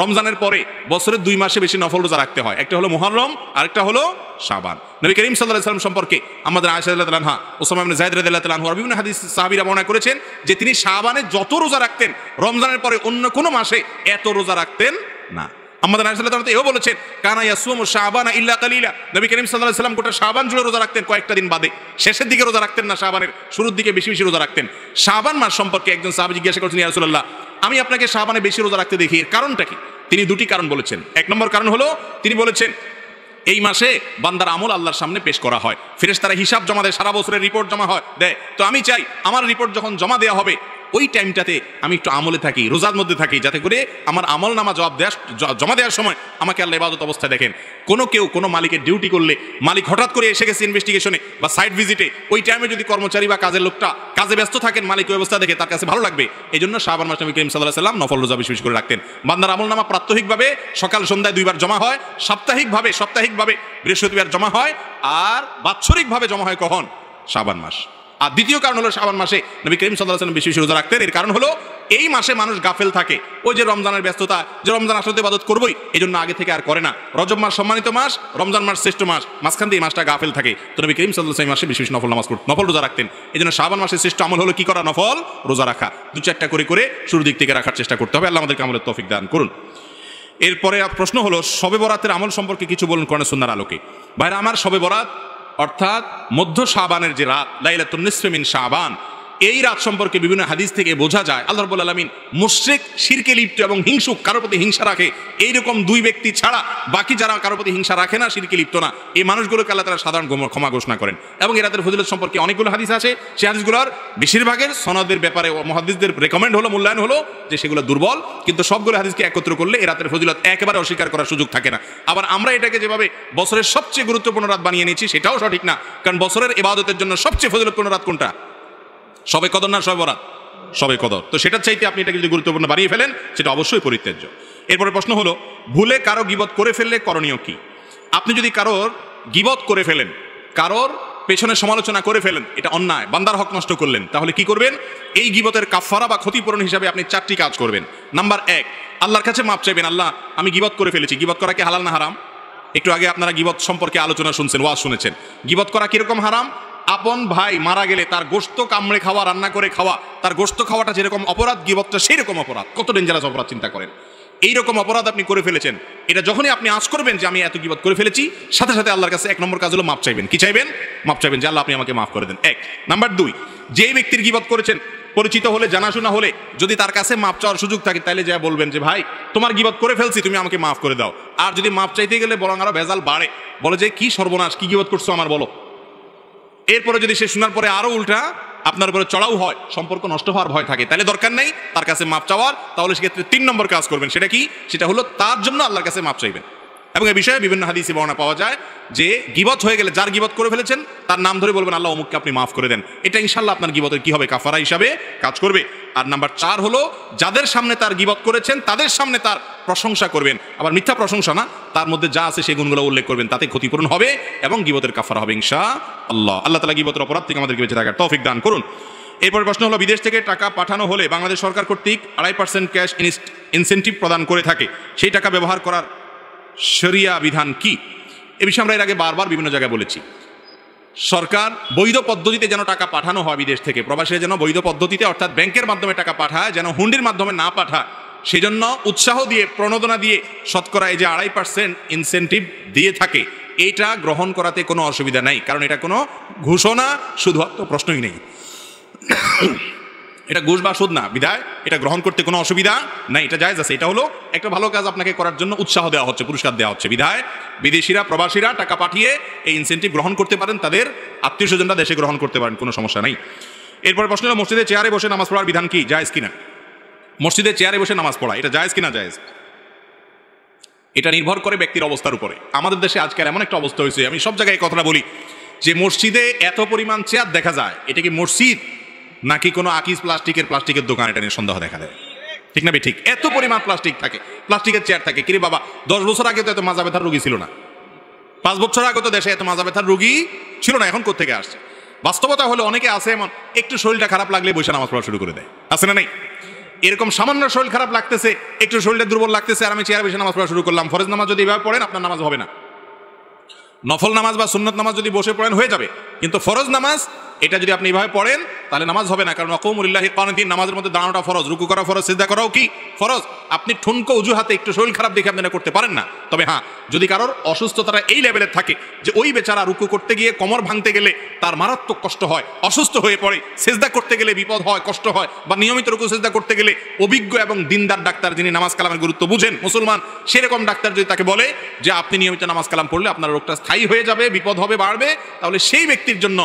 রমজানের পরে বছরের 2 মাসে বেশি নফল রোজা রাখতে হয়, একটা হলো মুহররম আরেকটা হলো শাবান। নবী করিম সাল্লাল্লাহু আলাইহি ওয়াসাল্লাম সম্পর্কে আমাদের আয়েশা রাদিয়াল্লাহু আনহা, উসামা ইবনে যায়েদ রাদিয়াল্লাহু আনহু আর বিভিন্ন হাদিস সাহাবীরা বর্ণনা করেছেন যে তিনি শাবানে যত রোজা রাখতেন রমজানের পরে অন্য কোনো মাসে এত রোজা রাখতেন না। আমাদের আয়েশা রাদিয়াল্লাহু আনহা এও বলেছেন কানা ইয়াসুমু শাবানা ইল্লা কালিলা, নবী করিম সাল্লাল্লাহু আলাইহি ওয়াসাল্লাম গোটা শাবান জুড়ে রোজা রাখতেন, কয়েকটা দিন বাদে। শেষের দিকে রোজা রাখতেন না, শাবানের শুরুর দিকে বেশি বেশি রোজা রাখতেন। শাবান মাস সম্পর্কে একজন সাহাবী জিজ্ঞাসা করেছেন, ইয়া রাসূলুল্লাহ, আমি আপনাকে শাবানে বেশি রোজা রাখতে দেখি, এর কারণটা কি? তিনি 2টি কারণ বলেছেন। 1 নম্বর কারণ হলো তিনি বলেছেন এই মাসে বান্দার আমল আল্লাহর সামনে পেশ করা হয়, ফেরেশতারা হিসাব জমা দেয়, সারা বছরের রিপোর্ট জমা দেয়। তো আমি চাই আমার রিপোর্ট যখন জমা দেওয়া হবে ওই টাইমটাতে আমি একটু আমলে থাকি, রোজার মধ্যে থাকি, যাতে করে আমার আমল নামা জমা দেওয়ার সময় আমাকে আল্লাহ ইবাদত অবস্থায় দেখেন। কোনো মালিকের ডিউটি করলে, মালিক হঠাৎ করে এসে গেছে ইনভেস্টিগেশনে বা সাইট ভিজিটে, ওই টাইমে যদি কর্মচারী বা কাজের লোকটা কাজে ব্যস্ত থাকেন, মালিক ওই অবস্থা দেখে তার কাছে ভালো লাগবে। এই জন্য শাবান মাসে নবী করিম সাল্লাল্লাহু আলাইহি ওয়াসাল্লাম নফল রোজা বেশি বেশি করে রাখতেন। বান্দার আমল নামা প্রাত্যহিকভাবে সকাল সন্ধ্যায় 2 বার জমা হয়, সাপ্তাহিকভাবে বৃহস্পতিবার জমা হয়, আর বাৎসরিকভাবে জমা হয় কখন? শাবান মাস। আর দ্বিতীয় কারণ হলো শাবান মাসে নবী করিম সাল্লাল্লাহু আলাইহি ওয়াসাল্লাম বেশি বেশি রোজা রাখতেন। এর কারণ হলো এই মাসে মানুষ গাফেল থাকে, ওই যে রমজানের ব্যস্ততা, যে রমজান আসলে ইবাদত করবই, এই জন্য আগে থেকে আর করে না। রজব মাস সম্মানিত মাস, রমজান মাস শ্রেষ্ঠ মাস, মাঝখান দিয়ে এই মাসটা গাফেল থাকে। তো নবী করিম সাল্লাল্লাহু আলাইহি ওয়াসাল্লাম মাসে বেশি বেশি নফল রোজা রাখতেন। এই জন্য শাবান মাসের শ্রেষ্ঠ আমল হলো কি করা? নফল রোজা রাখা। 2-4টা করে শুরুর দিক থেকে রাখার চেষ্টা করতে হবে। আল্লাহ আমাদেরকে আমলের তৌফিক দান করুন। এরপরে প্রশ্ন হলো শবে বরাতের আমল সম্পর্কে কিছু বলুন কোরআনের সুন্নাহর আলোকে। ভাইরা আমার, শবে বরাত অর্থাৎ মধ্য শাবানের যে রাত, লাইলাতুন নিসফি মিন শাবান, এই রাত সম্পর্কে বিভিন্ন হাদিস থেকে বোঝা যায় আল্লাহ রাব্বুল আলামিন মুশরিক, শিরকে লিপ্ত এবং হিংসুক, কারোর প্রতি হিংসা রাখে এইরকম দুই ব্যক্তি ছাড়া বাকি যারা কারোর প্রতি হিংসা রাখে না, শিরকে লিপ্ত না, এই মানুষগুলোকে আল্লাহ তাআলা সাধারণ ক্ষমা ঘোষণা করেন। এবং এই রাতের ফজিলত সম্পর্কে অনেকগুলো হাদিস আছে, সেই হাদিসগুলোর বেশিরভাগের সনদের ব্যাপারে মুহাদ্দিসদের রেকমেন্ড হলো, মূল্যায়ন হলো যে সেগুলো দুর্বল, কিন্তু সবগুলো হাদিসকে একত্র করলে এই রাতের ফজিলত একেবারে অস্বীকার করার সুযোগ থাকে না। আবার আমরা এটাকে যেভাবে বছরের সবচেয়ে গুরুত্বপূর্ণ রাত বানিয়ে নিয়েছি সেটাও সঠিক না, কারণ বছরের ইবাদতের জন্য সবচেয়ে ফজিলতপূর্ণ রাত কোনটা? সবে কদর না সবে বরাত? সবে কদর। তো সেটার চাইতে আপনি এটাকে যদি গুরুত্বপূর্ণ বানিয়ে ফেলেন সেটা অবশ্যই পরিত্যাজ্য। এরপরে প্রশ্ন হলো, ভুলে কারো গীবত করে ফেললে করণীয় কি? আপনি যদি কারোর গীবত করে ফেলেন, কারোর পেছনে সমালোচনা করে ফেলেন, এটা অন্যায়, বান্দার হক নষ্ট করলেন, তাহলে কি করবেন? এই গীবতের কাফারা বা ক্ষতিপূরণ হিসাবে আপনি 4টি কাজ করবেন। নাম্বার 1, আল্লাহর কাছে মাপ চাইবেন, আল্লাহ আমি গীবত করে ফেলেছি। গীবত করা কি হালাল না হারাম? একটু আগে আপনারা গীবত সম্পর্কে আলোচনা শুনছেন, ওয়াজ শুনেছেন। গীবত করা কিরকম হারাম? আপন ভাই মারা গেলে তার গোশত কামড়ে খাওয়া, রান্না করে খাওয়া, তার গোশত খাওয়াটা যেরকম অপরাধ, গীবতটা সেই রকম অপরাধ। কত ডেঞ্জারাস অপরাধ চিন্তা করেন। এইরকম অপরাধ আপনি করে ফেলেছেন, এটা যখনই আপনি আঁচ করবেন যে আমি এত গীবত করে ফেলেছি, সাথে সাথে আল্লাহর কাছে 1 নম্বর কাজ হলো মাপ চাইবেন। কি চাইবেন? মাপ চাইবেন যে আল্লাহ আপনি আমাকে মাফ করে দেন। 1 নাম্বার 2, যেই ব্যক্তির গীবত করেছেন, পরিচিত হলে, জানাশোনা হলে, যদি তার কাছে মাপ চাওয়ার সুযোগ থাকে তাহলে যা বলবেন যে ভাই তোমার গীবত করে ফেলছি, তুমি আমাকে মাফ করে দাও। আর যদি মাপ চাইতে গেলে বরং আরো ভেজাল বাড়ে, বলে যে কি সর্বনাশ, কি গীবত করছো আমার বলো। এরপরে যদি সে শোনার পরে আরো উল্টা আপনার উপরে চড়াও হয়, সম্পর্ক নষ্ট হওয়ার ভয় থাকে, তাহলে দরকার নেই তার কাছে মাপ চাওয়ার। তাহলে সেক্ষেত্রে 3 নম্বর কাজ করবেন। সেটা কি? সেটা হলো তার জন্য আল্লাহর কাছে মাপ চাইবেন। এবং এই বিষয়ে বিভিন্ন হাদিসে বর্ণনা পাওয়া যায় যে গীবত হয়ে গেলে, যার গীবত করে ফেলেছেন তার নাম ধরে বলবেন আল্লাহ অমুককে আপনি মাফ করে দেন। এটা ইনশাআল্লাহ আপনার গীবতের কি হবে? কাফারা হিসাবে কাজ করবে। আর নাম্বার 4 হলো, যাদের সামনে তার গীবত করেছেন তাদের সামনে তার প্রশংসা করবেন। আবার মিথ্যা প্রশংসা না, তার মধ্যে যা আছে সেই গুণগুলো উল্লেখ করবেন, তাতে ক্ষতিপূরণ হবে এবং গীবতের কাফারা হবে ইনশাআল্লাহ। আল্লাহ তাআলা গীবতের অপরাধ থেকে আমাদেরকে বেঁচে থাকার তৌফিক দান করুন। এরপর প্রশ্ন হলো, বিদেশ থেকে টাকা পাঠানো হলে বাংলাদেশ সরকার কর্তৃক 2.5% ক্যাশ ইনসেন্টিভ প্রদান করে থাকে, সেই টাকা ব্যবহার করার শরিয়া বিধান কি? এ বিষয়ে আমরা এর আগে বারবার বিভিন্ন জায়গায় বলেছি। সরকার বৈধ পদ্ধতিতে যেন টাকা পাঠানো হয় বিদেশ থেকে, প্রবাসীরা যেন বৈধ পদ্ধতিতে অর্থাৎ ব্যাংকের মাধ্যমে টাকা পাঠায়, যেন হুন্ডির মাধ্যমে না পাঠায়, সেজন্য উৎসাহ দিয়ে, প্রণোদনা দিয়ে শতকরা এই যে 2.5% ইনসেন্টিভ দিয়ে থাকে, এইটা গ্রহণ করাতে কোনো অসুবিধা নাই, কারণ এটা কোনো ঘোষণা, শুধুমাত্র প্রশ্নই নেই, এটা ঘুষ বা সুদ না, বিধায় এটা গ্রহণ করতে কোনো অসুবিধা নাই, এটা জায়েজ আছে। এটা হলো একটা ভালো কাজ আপনাকে করার জন্য উৎসাহ দেওয়া হচ্ছে, পুরস্কার দেওয়া হচ্ছে, বিধায় বিদেশিরা, প্রবাসীরা টাকা পাঠিয়ে এই ইনসেন্টিভ গ্রহণ করতে পারেন, তাদের আত্মীয় স্বজনরা দেশে গ্রহণ করতে পারেন, কোনো সমস্যা নাই। এরপরে প্রশ্ন হলো, মসজিদে চেয়ারে বসে নামাজ পড়ার বিধান কি? জায়েজ কিনা? মসজিদে চেয়ারে বসে নামাজ পড়া এটা জায়েজ কিনা? জায়েজ। এটা নির্ভর করে ব্যক্তির অবস্থার উপরে। আমাদের দেশে আজকাল এমন একটা অবস্থা হয়েছে, আমি সব জায়গায় কথাটা বলি, যে মসজিদে এত পরিমাণ চেয়ার দেখা যায়, এটা কি মসজিদ নাকি কোনো আকিজ প্লাস্টিকের দোকান, এটা নিয়ে সন্দেহ দেখা দেয়। ঠিক না? ঠিক এত পরিমাণ প্লাস্টিক থাকে, প্লাস্টিকের চেয়ার থাকে। কিরে বাবা, 10 বছর আগে তো এত মাজা ব্যথার রোগী ছিল না, 5 বছর আগে তো দেশে এত মাজা ব্যথার রোগী ছিল না, এখন কোত্থেকে আসছে? বাস্তবতা হলো অনেকে আছে এমন, একটু শরীরটা খারাপ লাগলে বসে নামাজ পড়া শুরু করে দেয়, আছে না নাই? এরকম সামান্য শরীর খারাপ লাগতেছে, একটু শরীরটা দুর্বল লাগতেছে, আর আমি চেয়ারে বসে নামাজ পড়া শুরু করলাম। ফরজ নামাজ যদি এভাবে পড়েন আপনার নামাজ হবে না। নফল নামাজ বা সুন্নত নামাজ যদি বসে পড়েন হয়ে যাবে, কিন্তু ফরজ নামাজ এটা যদি আপনি এইভাবে পড়েন তাহলে নামাজ হবে না, কারণ ওয়াকুমু লিল্লাহি কানিতিন, নামাজের মধ্যে দাঁড়ানোটা ফরজ, রুকু করা ফরজ, সিজদা করাও কি ফরজ। আপনি ঠুনকো অজুহাতে একটু শরীর খারাপ দেখে আপনি করতে পারেন না। তবে হ্যাঁ, যদি কারোর অসুস্থতাটা এই লেভেলের থাকে যে ওই বেচারা রুকু করতে গিয়ে কোমর ভাঙতে গেলে তার মারাত্মক কষ্ট হয়, অসুস্থ হয়ে পড়ে, সিজদা করতে গেলে বিপদ হয়, কষ্ট হয়, বা নিয়মিত রুকু সিজদা করতে গেলে অভিজ্ঞ এবং দিনদার ডাক্তার, যিনি নামাজ কালামের গুরুত্ব বুঝেন, মুসলমান, সেরকম ডাক্তার যদি তাকে বলে যে আপনি নিয়মিত নামাজ কালাম পড়লে আপনার রোগটা স্থায়ী হয়ে যাবে, বিপদ হবে, বাড়বে, তাহলে সেই ব্যক্তির জন্য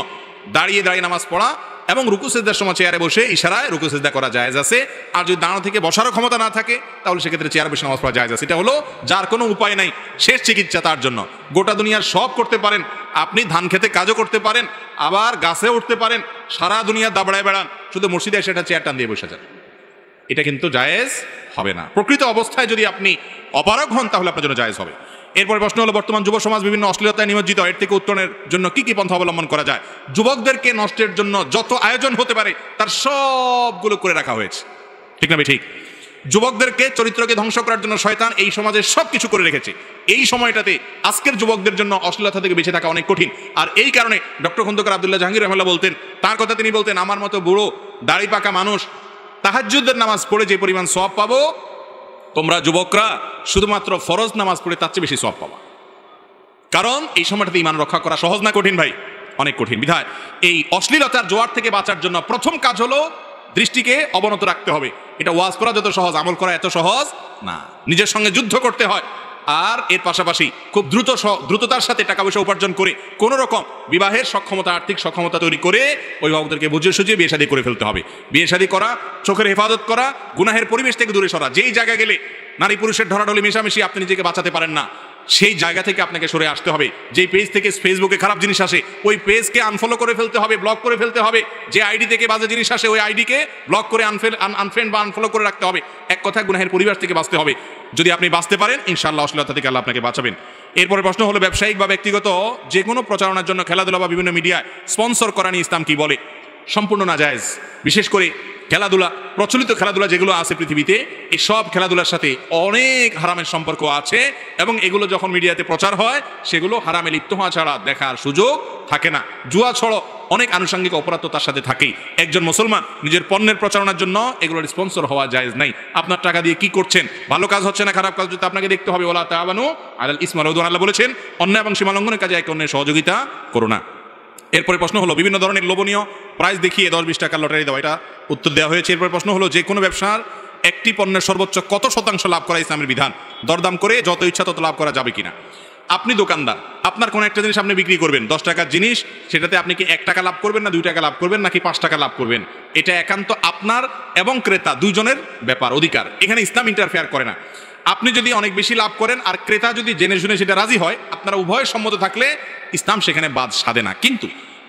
দাঁড়িয়ে দাঁড়িয়ে নামাজ পড়া এবং রুকু সিজদার সময় চেয়ারে বসে ইশারায় রুকু সিজদা করা জায়েজ আছে। আর যদি দাঁড়ানো থেকে বসারও ক্ষমতা না থাকে তাহলে সেক্ষেত্রে চেয়ারে বসে নামাজ পড়া জায়েজ আছে। এটা হলো যার কোনো উপায় নাই, শেষ চিকিৎসা তার জন্য। গোটা দুনিয়ার সব করতে পারেন আপনি, ধান খেতে কাজও করতে পারেন, আবার গাছে উঠতে পারেন, সারা দুনিয়া দাবড়ায় বেড়ান, শুধু মসজিদে এসে একটা চেয়ার টান দিয়ে বসে যান, এটা কিন্তু জায়েজ হবে না। প্রকৃত অবস্থায় যদি আপনি অপারগ হন তাহলে আপনার জন্য জায়েজ হবে। এরপর প্রশ্ন হলো, বর্তমান যুব সমাজ বিভিন্ন অশ্লীলতায় নিমজ্জিত, এর থেকে উত্তরণের জন্য কি কি পন্থা অবলম্বন করা যায়? যুবকদেরকে নষ্টের জন্য যত আয়োজন হতে পারে তার সবগুলো করে রাখা হয়েছে, ঠিক না? ঠিক। যুবকদেরকে, চরিত্রকে ধ্বংস করার জন্য শয়তান এই সমাজে সব কিছু করে রেখেছে। এই সময়টাতে আজকের যুবকদের জন্য অশ্লীলতা থেকে বেঁচে থাকা অনেক কঠিন। আর এই কারণে ডক্টর খন্দকার আব্দুল্লাহ জাহাঙ্গীর রহমাল্লাহ বলতেন, তার কথা তিনি বলতেন, আমার মতো বুড়ো দাড়ি পাকা মানুষ তাহাজ্জুদের নামাজ পড়ে যে পরিমাণ সওয়াব পাবো, তোমরা যুবকরা শুধুমাত্র ফরজ নামাজ পড়ে তার চেয়ে বেশি সওয়াব পাবা। কারণ এই সময়টাতে ঈমান রক্ষা করা সহজ না কঠিন ভাই? অনেক কঠিন। বিধায় এই অশ্লীলতার জোয়ার থেকে বাঁচার জন্য প্রথম কাজ হলো দৃষ্টিকে অবনত রাখতে হবে। এটা ওয়াজ করা যত সহজ, আমল করা এত সহজ না। নিজের সঙ্গে যুদ্ধ করতে হয়। আর এর পাশাপাশি খুব দ্রুততার সাথে টাকা পয়সা উপার্জন করে কোনো রকম বিবাহের সক্ষমতা, আর্থিক সক্ষমতা তৈরি করে অভিভাবকদেরকে বুঝিয়ে সুঝিয়ে বিয়ে শাদী করে ফেলতে হবে। বিয়ে শাদী করা, চোখের হেফাজত করা, গুনাহের পরিবেশ থেকে দূরে সরা। যেই জায়গা গেলে নারী পুরুষের ঢলাঢলি মেশামেশি আপনি নিজেকে বাঁচাতে পারেন না, সেই জায়গা থেকে আপনাকে সরে আসতে হবে। যেই পেজ থেকে ফেসবুকে খারাপ জিনিস আসে ওই পেজকে আনফলো করে ফেলতে হবে, ব্লক করে ফেলতে হবে। যে আইডি থেকে বাজে জিনিস আসে ওই আইডিকে ব্লক করে আনফ্রেন্ড বা আনফলো করে রাখতে হবে। এক কথায় গুনাহের পরিবেশ থেকে বাঁচতে হবে। যদি আপনি বাঁচতে পারেন ইনশাআল্লাহ অশ্লীলতা থেকে আল্লাহ আপনাকে বাঁচাবেন। এরপরে প্রশ্ন হলো ব্যবসায়িক বা ব্যক্তিগত যে কোনো প্রচারণার জন্য খেলাধুলা বা বিভিন্ন মিডিয়ায় স্পন্সর করা নিয়ে ইসলাম কি বলে? সম্পূর্ণ নাজায়েজ। বিশেষ করে খেলাধুলা, প্রচলিত খেলাধুলা যেগুলো আছে পৃথিবীতে, এই সব খেলাধুলার সাথে অনেক হারামের সম্পর্ক আছে এবং এগুলো যখন মিডিয়াতে প্রচার হয় সেগুলো হারামে লিপ্ত হওয়া ছাড়া দেখার সুযোগ থাকে না। জুয়া ছড়ো অনেক আনুষঙ্গিক অপরাধ তো তার সাথে থাকেই। একজন মুসলমান নিজের পণ্যের প্রচারণার জন্য এগুলোর স্পন্সর হওয়া জায়েজ নাই। আপনার টাকা দিয়ে কি করছেন, ভালো কাজ হচ্ছে না খারাপ কাজ হচ্ছে আপনাকে দেখতে হবে। ওয়ালা তাআওয়ানু আলাল ইসমি ওয়াল উদওয়ান, আল্লাহ বলেছেন অন্যায় এবং সীমালঙ্ঘনের কাজে একে অন্যের সহযোগিতা করো না। এরপরে প্রশ্ন হলো বিভিন্ন ধরনের লোভনীয় প্রাইস দেখিয়ে 10-20 টাকার লটারি দেওয়া, এটা উত্তর দেওয়া হয়েছে। এরপরে প্রশ্ন হলো যে কোনো ব্যবসার একটি পণ্যের সর্বোচ্চ কত শতাংশ লাভ করা ইসলামের বিধান? দরদাম করে যত ইচ্ছা তত লাভ করা যাবে কিনা? আপনি দোকানদার, আপনার কোনো একটা জিনিস আপনি বিক্রি করবেন 10 টাকার জিনিস, সেটাতে আপনি কি 1 টাকা লাভ করবেন না 2 টাকা লাভ করবেন নাকি 5 টাকা লাভ করবেন? এটা একান্ত আপনার এবং ক্রেতা দুইজনের ব্যাপার, অধিকার। এখানে ইসলাম ইন্টারফেয়ার করে না। আপনি যদি অনেক বেশি লাভ করেন আর ক্রেতা যদি জেনে শুনে সেটা রাজি হয়, আপনারা উভয় সম্মত থাকলে ইসলাম সেখানে বাদ সাধে না। কিন্তু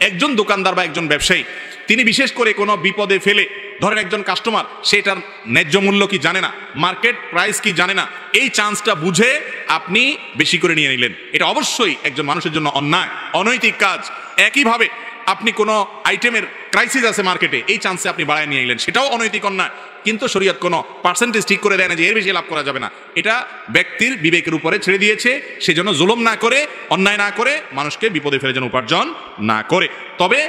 একজন দোকানদার বা একজন ব্যবসায়ী তিনি বিশেষ করে কোনো বিপদে ফেলে, ধরেন একজন কাস্টমার সেটার ন্যায্য মূল্য কি জানে না, মার্কেট প্রাইস কি জানে না, এই চান্সটা বুঝে আপনি বেশি করে নিয়ে নিলেন, এটা অবশ্যই একজন মানুষের জন্য অন্যায়, অনৈতিক কাজ। একইভাবে আপনি কোনো আইটেমের ক্রাইসিস আছে মার্কেটে, এই চান্সে আপনি বাড়ায় নিয়ে নিলেন, সেটাও অনৈতিক অন্যায়। কিন্তু শরীয়ত কোনো পার্সেন্টেজ ঠিক করে দেয় না যে এর বেশি লাভ করা যাবে না। এটা ব্যক্তির বিবেকের উপরে ছেড়ে দিয়েছে, সেজন্য জুলুম না করে, অন্যায় না করে, মানুষকে বিপদে ফেলে যেন উপার্জন না করে। তবে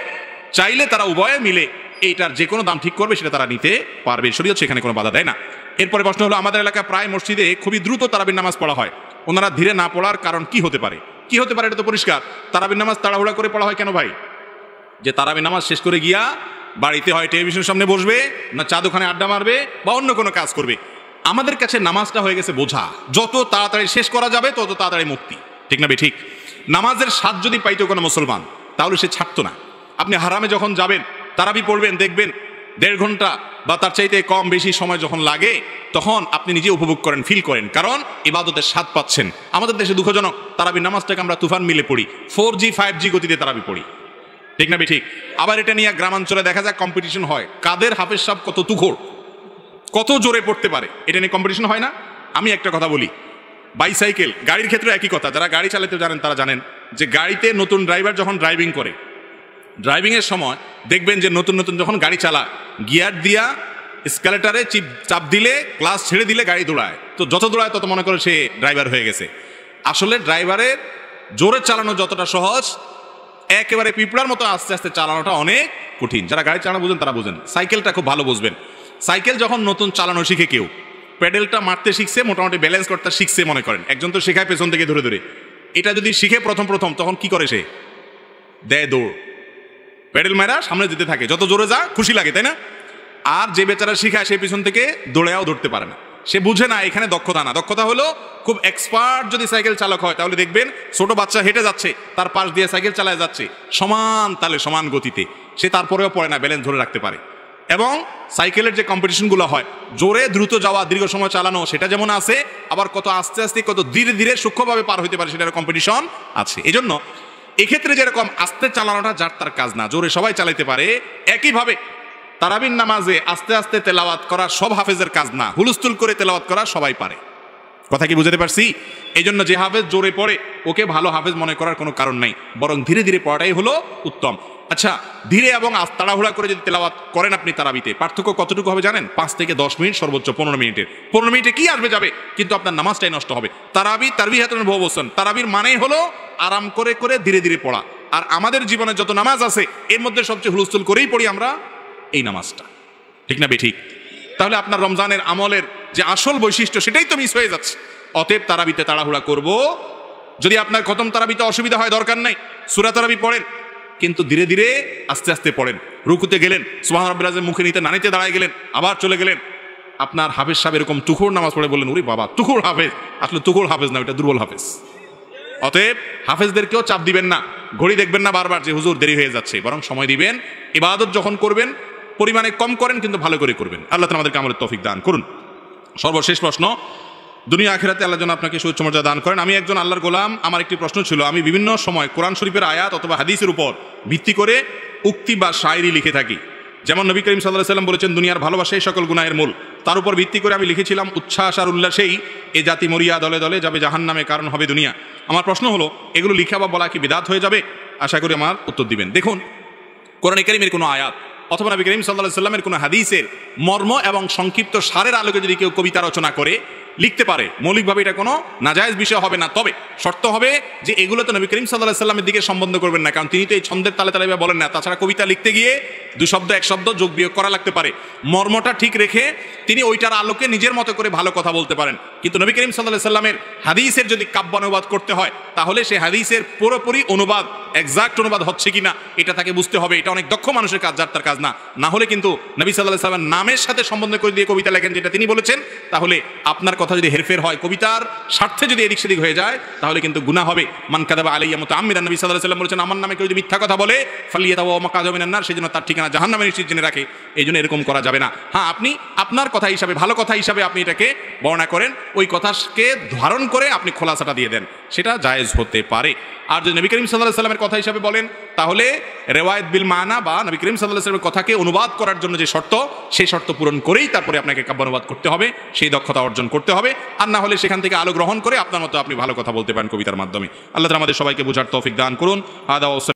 চাইলে তারা উভয়ে মিলে এইটার যে কোনো দাম ঠিক করবে সেটা তারা নিতে পারবে, শরীয়ত সেখানে কোনো বাধা দেয় না। এরপরে প্রশ্ন হলো আমাদের এলাকায় প্রায় মসজিদে খুবই দ্রুত তারাবির নামাজ পড়া হয়, ওনারা ধীরে না পড়ার কারণ কি হতে পারে? কি হতে পারে এটা তো পরিষ্কার। তারাবির নামাজ তাড়াহুড়া করে পড়া হয় কেন ভাই? যে তারাবির নামাজ শেষ করে গিয়া বাড়িতে হয় টেলিভিশনের সামনে বসবে, না চা দোকানে আড্ডা মারবে, বা অন্য কোনো কাজ করবে। আমাদের কাছে নামাজটা হয়ে গেছে বোঝা, যত তাড়াতাড়ি শেষ করা যাবে তত তাড়াতাড়ি মুক্তি, ঠিক না? ঠিক। নামাজের স্বাদ যদি পাইতো কোনো মুসলমান তাহলে সে ছাড়তো না। আপনি হারামে যখন যাবেন তারাবি পড়বেন, দেখবেন 1.5 ঘন্টা বা তার চাইতে কম বেশি সময় যখন লাগে তখন আপনি নিজে উপভোগ করেন, ফিল করেন, কারণ ইবাদতের স্বাদ পাচ্ছেন। আমাদের দেশে দুঃখজনক, তারাবির নামাজটাকে আমরা তুফান মিলে পড়ি, 4G 5G গতিতে তারাবি পড়ি, ঠিক না? ঠিক। আবার এটা নিয়ে গ্রামাঞ্চলে দেখা যায় কম্পিটিশন হয়, কাদের হাফেজ সাহেব কত তুখোড়, কত জোরে পড়তে পারে, এটা নিয়ে কম্পিটিশন হয় না? আমি একটা কথা বলি, বাইসাইকেল, গাড়ির ক্ষেত্রে একই কথা। যারা গাড়ি চালাতে জানেন তারা জানেন যে গাড়িতে নতুন ড্রাইভার যখন ড্রাইভিং করে, ড্রাইভিংয়ের সময় দেখবেন যে নতুন নতুন যখন গাড়ি চালায়, গিয়ার দিয়া স্কেলেটারে চাপ দিলে, ক্লাস ছেড়ে দিলে গাড়ি দৌড়ায়, তো যত দৌড়ায় তত মনে করে সে ড্রাইভার হয়ে গেছে। আসলে ড্রাইভারের জোরে চালানো যতটা সহজ, একেবারে পিঁপড়ার মতো আস্তে আস্তে চালানোটা অনেক কঠিন। যারা গাড়ি চালানো বুঝেন তারা বুঝেন। সাইকেলটা খুব ভালো বুঝবেন। সাইকেল যখন নতুন চালানো শিখে কেউ, প্যাডেলটা মারতে শিখছে, মোটামুটি ব্যালেন্স করতে শিখছে মনে করেন, একজন তো শেখায় পেছন থেকে ধরে ধরে। এটা যদি শিখে প্রথম তখন কি করে, সে দেয় দৌড়, প্যাডেল মারা সামনে যেতে থাকে, যত জোরে যা খুশি লাগে, তাই না? আর যে বেচারা শিখায় সে পিছন থেকে দৌড়েও ধরতে পারে না, সে বুঝে না এখানে দক্ষতা না। দক্ষতা হলো খুব এক্সপার্ট যদি সাইকেল চালক হয় তাহলে দেখবেন ছোট বাচ্চা হেঁটে যাচ্ছে, তার পাশ দিয়ে সাইকেল চালায় যাচ্ছে সমান তালে সমান গতিতে, সে তারপরেও পড়ে না, ব্যালেন্স ধরে রাখতে পারে। এবং সাইকেলের যে কম্পিটিশনগুলো হয়, জোরে দ্রুত যাওয়া, দীর্ঘ সময় চালানো, সেটা যেমন আছে, আবার কত আস্তে আস্তে কত ধীরে ধীরে সূক্ষ্মভাবে পার হতে পারে সেটার কম্পিটিশন আছে। এজন্য এক্ষেত্রে যেরকম আস্তে চালানোটা যার তার কাজ না, জোরে সবাই চালাইতে পারে। একইভাবে তারাবির নামাজে আস্তে আস্তে তেলাওয়াত করা সব হাফেজের কাজ না, হুলস্থুল করে তেলাওয়াত করা সবাই পারে। কথা কি বুঝতে পারছি? এই জন্য যে হাফেজ জোরে পড়ে ওকে ভালো হাফেজ মনে করার কোনো কারণ নাই, বরং ধীরে ধীরে পড়াটাই হলো উত্তম। আচ্ছা, ধীরে এবং তাড়াহুড়া করে যদি তেলাওয়াত করেন আপনি তারাবিতে, পার্থক্য কতটুকু হবে জানেন? 5 থেকে 10 মিনিট, সর্বোচ্চ 15 মিনিটের। 15 মিনিটে কি আসবে যাবে, কিন্তু আপনার নামাজটাই নষ্ট হবে। তারাবিহাতুন বহু বলছেন, তারাবির মানেই হলো আরাম করে করে ধীরে ধীরে পড়া। আর আমাদের জীবনে যত নামাজ আছে এর মধ্যে সবচেয়ে হুলস্থুল করেই পড়ি আমরা এই নামাজটা, ঠিক না? ঠিক। তাহলে আপনার রমজানের আমলের যে আসল বৈশিষ্ট্য সেটাই তো মিস হয়ে যাচ্ছে। অতএব তারাবিতে তাড়াহুড়া করব। যদি আপনার খতম তারাবিতে অসুবিধা হয় দরকার নাই, সূরা তারাবি পড়েন, কিন্তু ধীরে ধীরে আস্তে আস্তে পড়েন। রুকুতে গেলেন, সুবহান রাব্বিল আযীম মুখে নিতে নানিতে দাঁড়ায় গেলেন, আবার চলে গেলেন। আপনার হাফেজ সাহেব এরকম তুখুর নামাজ পড়ে বললেন, ওরে বাবা তুখুর হাফেজ, আসলে তুখুর হাফেজ না, ওটা দুর্বল হাফেজ। অতএব হাফেজদেরকেও চাপ দিবেন না, ঘড়ি দেখবেন না বারবার যে হুজুর দেরি হয়ে যাচ্ছে, বরং সময় দিবেন। ইবাদত যখন করবেন পরিমাণে কম করেন, কিন্তু ভালো করে করবেন। আল্লাহ তাআলা আমাদেরকে আমলের তৌফিক দান করুন। সর্বশেষ প্রশ্ন, দুনিয়া আখিরাতে আল্লাহ যেন আপনাকে সুউচ্চ মর্যাদা দান করেন। আমি একজন আল্লাহর গোলাম, আমার একটি প্রশ্ন ছিল, আমি বিভিন্ন সময় কোরআন শরীফের আয়াত অথবা হাদিসের উপর ভিত্তি করে উক্তি বা শায়রি লিখে থাকি। যেমন নবী করিম সাল্লাল্লাহু আলাইহি ওয়াসাল্লাম বলেছেন, দুনিয়ার ভালোবাসাই সকল গুনাহের মূল। তার উপর ভিত্তি করে আমি লিখেছিলাম, উচ্ছ্বাস আর উল্লাসেই এ জাতি মরিয়া দলে দলে যাবে জাহান্নামে, কারণ হবে দুনিয়া। আমার প্রশ্ন হলো, এগুলো লিখা বা বলা কি বিদআত হয়ে যাবে? আশা করি আমার উত্তর দিবেন। দেখুন, কোরআন কারীমের কোনো আয়াত অথবা নবী করিম সাল্লাল্লাহু আলাইহি ওয়াসাল্লামের কোনো হাদিসের মর্ম এবং সংক্ষিপ্ত সারের আলোকে যদি কেউ কবিতা রচনা করে লিখতে পারে, মৌলিকভাবে এটা কোনো নাজায়েজ বিষয় হবে না। তবে শর্ত হবে যে এগুলো তো নবী করিম সাল্লাল্লাহু আলাইহি ওয়াসাল্লামের দিকে সম্বন্ধ করবেন না, কারণ তিনি তো এই ছন্দের তালে তালে বলেন না। তাছাড়া কবিতা লিখতে গিয়ে দুই শব্দ এক শব্দ যোগ বিয়োগ করা লাগতে পারে। মর্মটা ঠিক রেখে তিনি ওইটার আলোকে নিজের মতো করে ভালো কথা বলতে পারেন। কিন্তু নবী করিম সাল্লাল্লাহু আলাইহি ওয়াসাল্লামের হাদিসের যদি কাব্যানুবাদ করতে হয়, তাহলে সেই হাদিসের পুরোপুরি অনুবাদ, এক্সাক্ট অনুবাদ হচ্ছে কিনা এটা তাকে বুঝতে হবে। এটা অনেক দক্ষ মানুষের কাজ, যার তার কাজ না। না হলে কিন্তু নবী সাল্লাল্লাহু আলাইহি ওয়াসাল্লামের নামের সাথে সম্বন্ধ করে দিয়ে কবিতা লেখেন যেটা তিনি বলেছেন, তাহলে আপনার কথা যদি হেরফের হয়, কবিতার স্বার্থে যদি এদিক সেদিক হয়ে যায়, তাহলে কিন্তু গুনাহ হবে। মান কাযাবা আলাইয়া মুতাআম্মিদান, নবী সাল্লাল্লাহু আলাইহি ওয়াসাল্লাম বলেছেন, আমার নামে কেউ যদি মিথ্যা কথা বলে, ফালিয়াতাওয়া মাকাদাহু মিনান নার, সেজন্য তার ঠিকানা জাহান্নামে নিশ্চিত জেনে রাখে। এই জন্য এরকম করা যাবে না। হ্যাঁ, আপনি আপনার কথা হিসাবে, ভালো কথা হিসাবে আপনি এটাকে বর্ণনা করেন, ওই কথাকে ধারণ করে আপনি খোলাসাটা দিয়ে দেন, সেটা জায়েজ হতে পারে। আর যদি নবী করিম সাল্লাল্লাহু আলাইহি ওয়াসাল্লামের কথা হিসাবে বলেন, তাহলে রিওয়ায়াত বিল মানা বা নবী করিম সাল্লাল্লাহু আলাইহি ওয়াসাল্লামের কথাকে অনুবাদ করার জন্য যে শর্ত, সেই শর্ত পূরণ করেই তারপরে আপনাকে কাব্যানুবাদ করতে হবে, সেই দক্ষতা অর্জন করতে হবে। আর না হলে সেখান থেকে আলো গ্রহণ করে আপনার মতো আপনি ভালো কথা বলতে পারেন কবিতার মাধ্যমে। আল্লাহ তাআলা আমাদের সবাইকে বোঝার তৌফিক দান করুন।